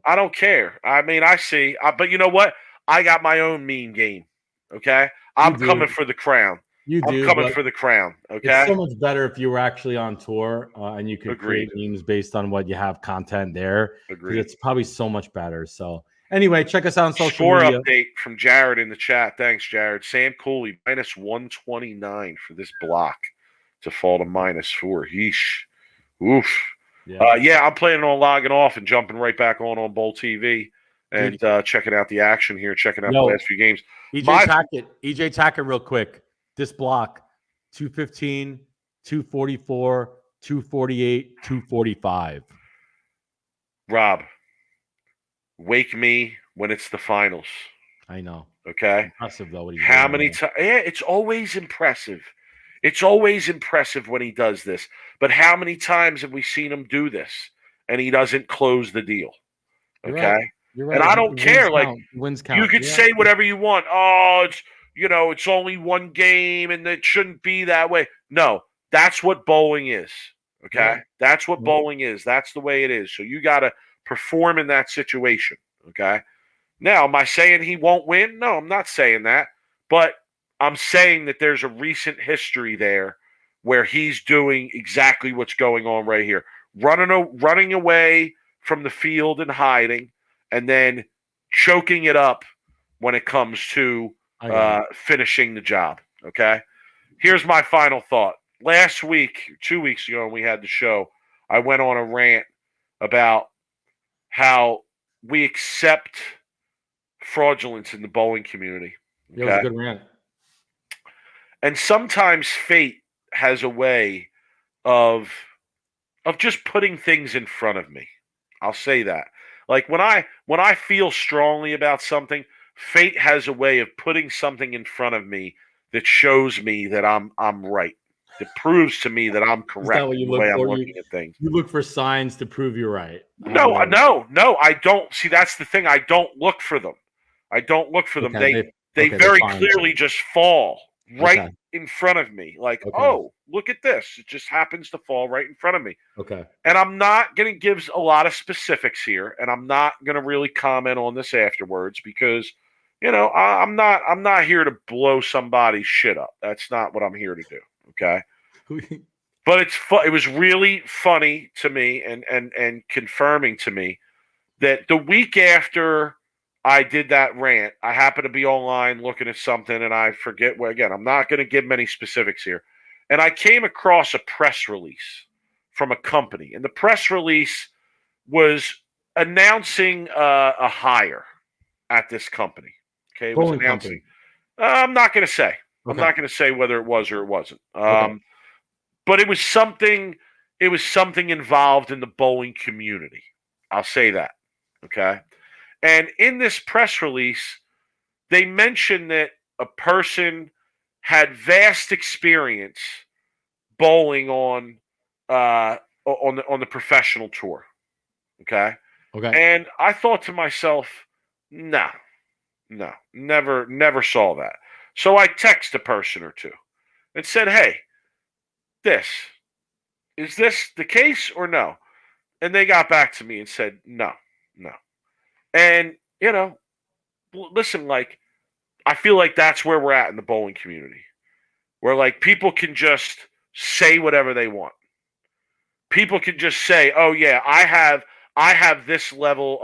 I don't care. I mean, I see. But you know what? I got my own meme game. Okay, I'm coming for the crown. I'm coming for the crown. Okay, it's so much better if you were actually on tour and you could create memes based on what you have content there. Agreed. It's probably so much better. So anyway, check us out on social Score media. update from Jared in the chat. Thanks, Jared. Sam Cooley minus 129 for this block to fall to -4. Yeesh. Oof. Yeah. I'm planning on logging off and jumping right back on Bowl TV and checking out the action here, checking out the last few games. EJ Tackett, real quick. This block, 215, 244, 248, 245. Rob, wake me when it's the finals. I know. Okay. Impressive though. How many times? Yeah, it's always impressive. It's always impressive when he does this. But how many times have we seen him do this and he doesn't close the deal? Okay. You're right. And I don't care. Wins count. You could say whatever you want. Oh, it's only one game and it shouldn't be that way. No, that's what bowling is. Okay. Yeah. That's what bowling is. That's the way it is. So you got to perform in that situation. Okay. Now, am I saying he won't win? No, I'm not saying that. But I'm saying that there's a recent history there where he's doing exactly what's going on right here. Running away from the field and hiding, and then choking it up when it comes to finishing the job. Okay? Here's my final thought. Last week, 2 weeks ago, when we had the show, I went on a rant about how we accept fraudulence in the bowling community. Okay? Yeah, it was a good rant. And sometimes fate has a way of just putting things in front of me. I'll say that. Like when I feel strongly about something, fate has a way of putting something in front of me that shows me that I'm right. It proves to me that I'm correct in the way I'm looking at things. You look for signs to prove you're right. No, I don't. See, that's the thing. I don't look for them. Okay, they very clearly just fall right in front of me. Like, oh, look at this. It just happens to fall right in front of me. Okay. And I'm not going to give a lot of specifics here, and I'm not going to really comment on this afterwards because, I'm not here to blow somebody's shit up. That's not what I'm here to do. Okay. But it was really funny to me and confirming to me that the week after I did that rant, I happened to be online looking at something, and I forget what. Again, I'm not going to give many specifics here. And I came across a press release from a company, and the press release was announcing a hire at this company. Okay, it was announcing. I'm not going to say. I'm not going to say whether it was or it wasn't. But it was something. It was something involved in the bowling community. I'll say that. Okay. And in this press release, they mentioned that a person had vast experience bowling on the professional tour. Okay. And I thought to myself, no, never saw that. So I texted a person or two and said, hey, is this the case or no? And they got back to me and said, no. And, listen, like, I feel like that's where we're at in the bowling community, where, like, people can just say whatever they want. People can just say, oh, yeah, I have this level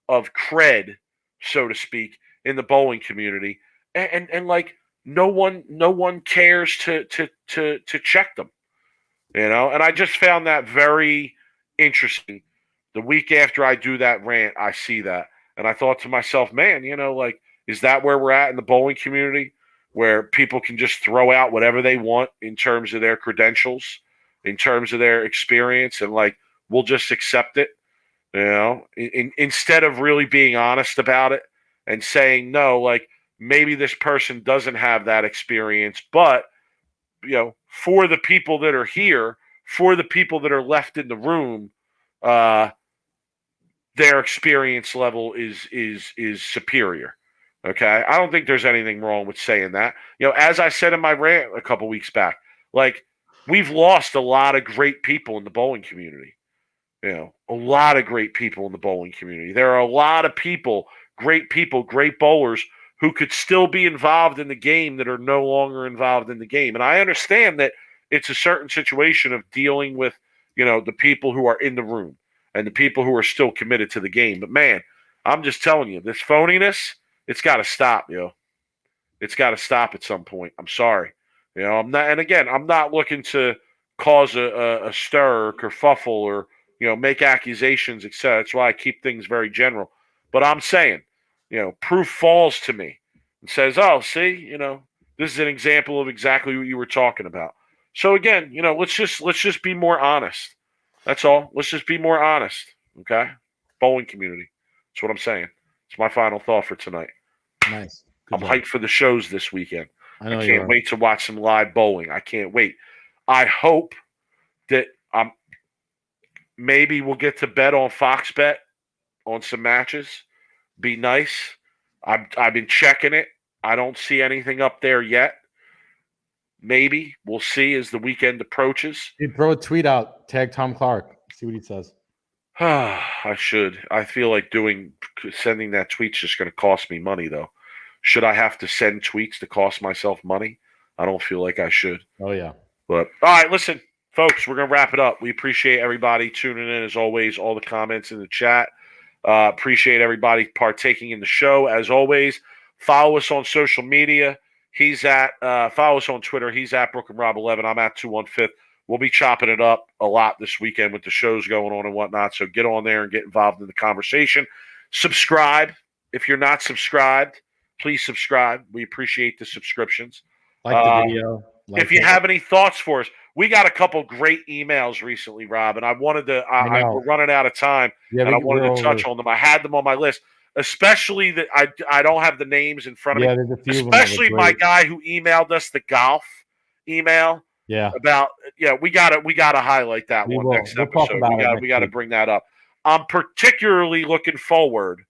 of cred, so to speak, in the bowling community. And like, no one cares to check them, and I just found that very interesting. The week after I do that rant, I see that, and I thought to myself, man, like, is that where we're at in the bowling community, where people can just throw out whatever they want in terms of their credentials, in terms of their experience, and, like, we'll just accept it, instead of really being honest about it and saying, no, like, maybe this person doesn't have that experience, but, for the people that are here, for the people that are left in the room, their experience level is superior. Okay, I don't think there's anything wrong with saying that. As I said in my rant a couple weeks back, like, we've lost a lot of great people in the bowling community. A lot of great people in the bowling community. There are a lot of people, great bowlers who could still be involved in the game that are no longer involved in the game. And I understand that it's a certain situation of dealing with, the people who are in the room and the people who are still committed to the game. But, man, I'm just telling you, this phoniness, it's got to stop, It's got to stop at some point. I'm sorry. I'm not, and again, I'm not looking to cause a stir or kerfuffle or, make accusations, etc. That's why I keep things very general. But I'm saying, proof falls to me and says, oh, see, this is an example of exactly what you were talking about. So again, let's just be more honest. That's all. Let's just be more honest. Okay? Bowling community. That's what I'm saying. It's my final thought for tonight. Nice. I'm hyped for the shows this weekend. I can't wait to watch some live bowling. I can't wait. I hope that maybe we'll get to bet on Fox Bet on some matches. Be nice. I've been checking it. I don't see anything up there yet. Maybe we'll see as the weekend approaches. You throw a tweet out, tag Tom Clark, see what he says. I should. I feel like sending that tweet's just going to cost me money, though. Should I have to send tweets to cost myself money? I don't feel like I should. Oh, yeah. But, all right, listen, folks, we're going to wrap it up. We appreciate everybody tuning in, as always, all the comments in the chat. Appreciate everybody partaking in the show. As always, follow us on social media. Follow us on Twitter. He's at Brooklyn Rob 11. I'm at 215. We'll be chopping it up a lot this weekend with the shows going on and whatnot. So get on there and get involved in the conversation. Subscribe. If you're not subscribed, please subscribe. We appreciate the subscriptions. Like the video. If you have any thoughts for us, we got a couple great emails recently, Rob, and I wanted to. We're running out of time, and I wanted to touch on them. I had them on my list, especially that I don't have the names in front of me. There's a few. Especially my guy who emailed us the golf email. Yeah. We gotta highlight that one next episode. We gotta bring that up. I'm particularly looking forward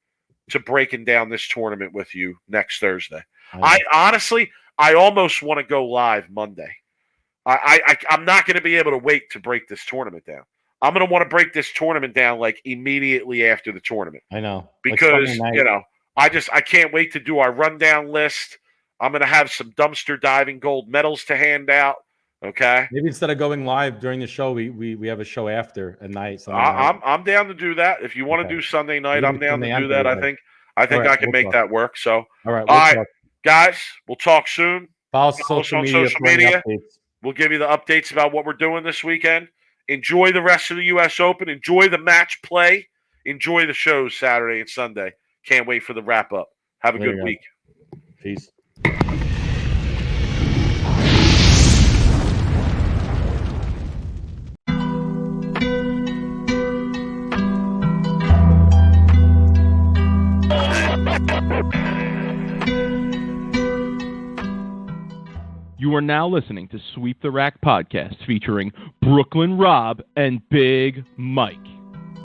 to breaking down this tournament with you next Thursday. I honestly, I almost want to go live Monday. I'm not going to be able to wait to break this tournament down. I'm going to want to break this tournament down like immediately after the tournament. I know. Because, I can't wait to do our rundown list. I'm going to have some dumpster diving gold medals to hand out. Okay. Maybe instead of going live during the show, we have a show after at night. I'm down to do that. If you want to do Sunday night, I'm down to do that. I think I can make that work. So, all right, guys, we'll talk soon. Follow us on social media. We'll give you the updates about what we're doing this weekend. Enjoy the rest of the U.S. Open. Enjoy the match play. Enjoy the shows Saturday and Sunday. Can't wait for the wrap up. Have a good week. Peace. You are now listening to Sweep the Rack podcast featuring Brooklyn Rob and Big Mike.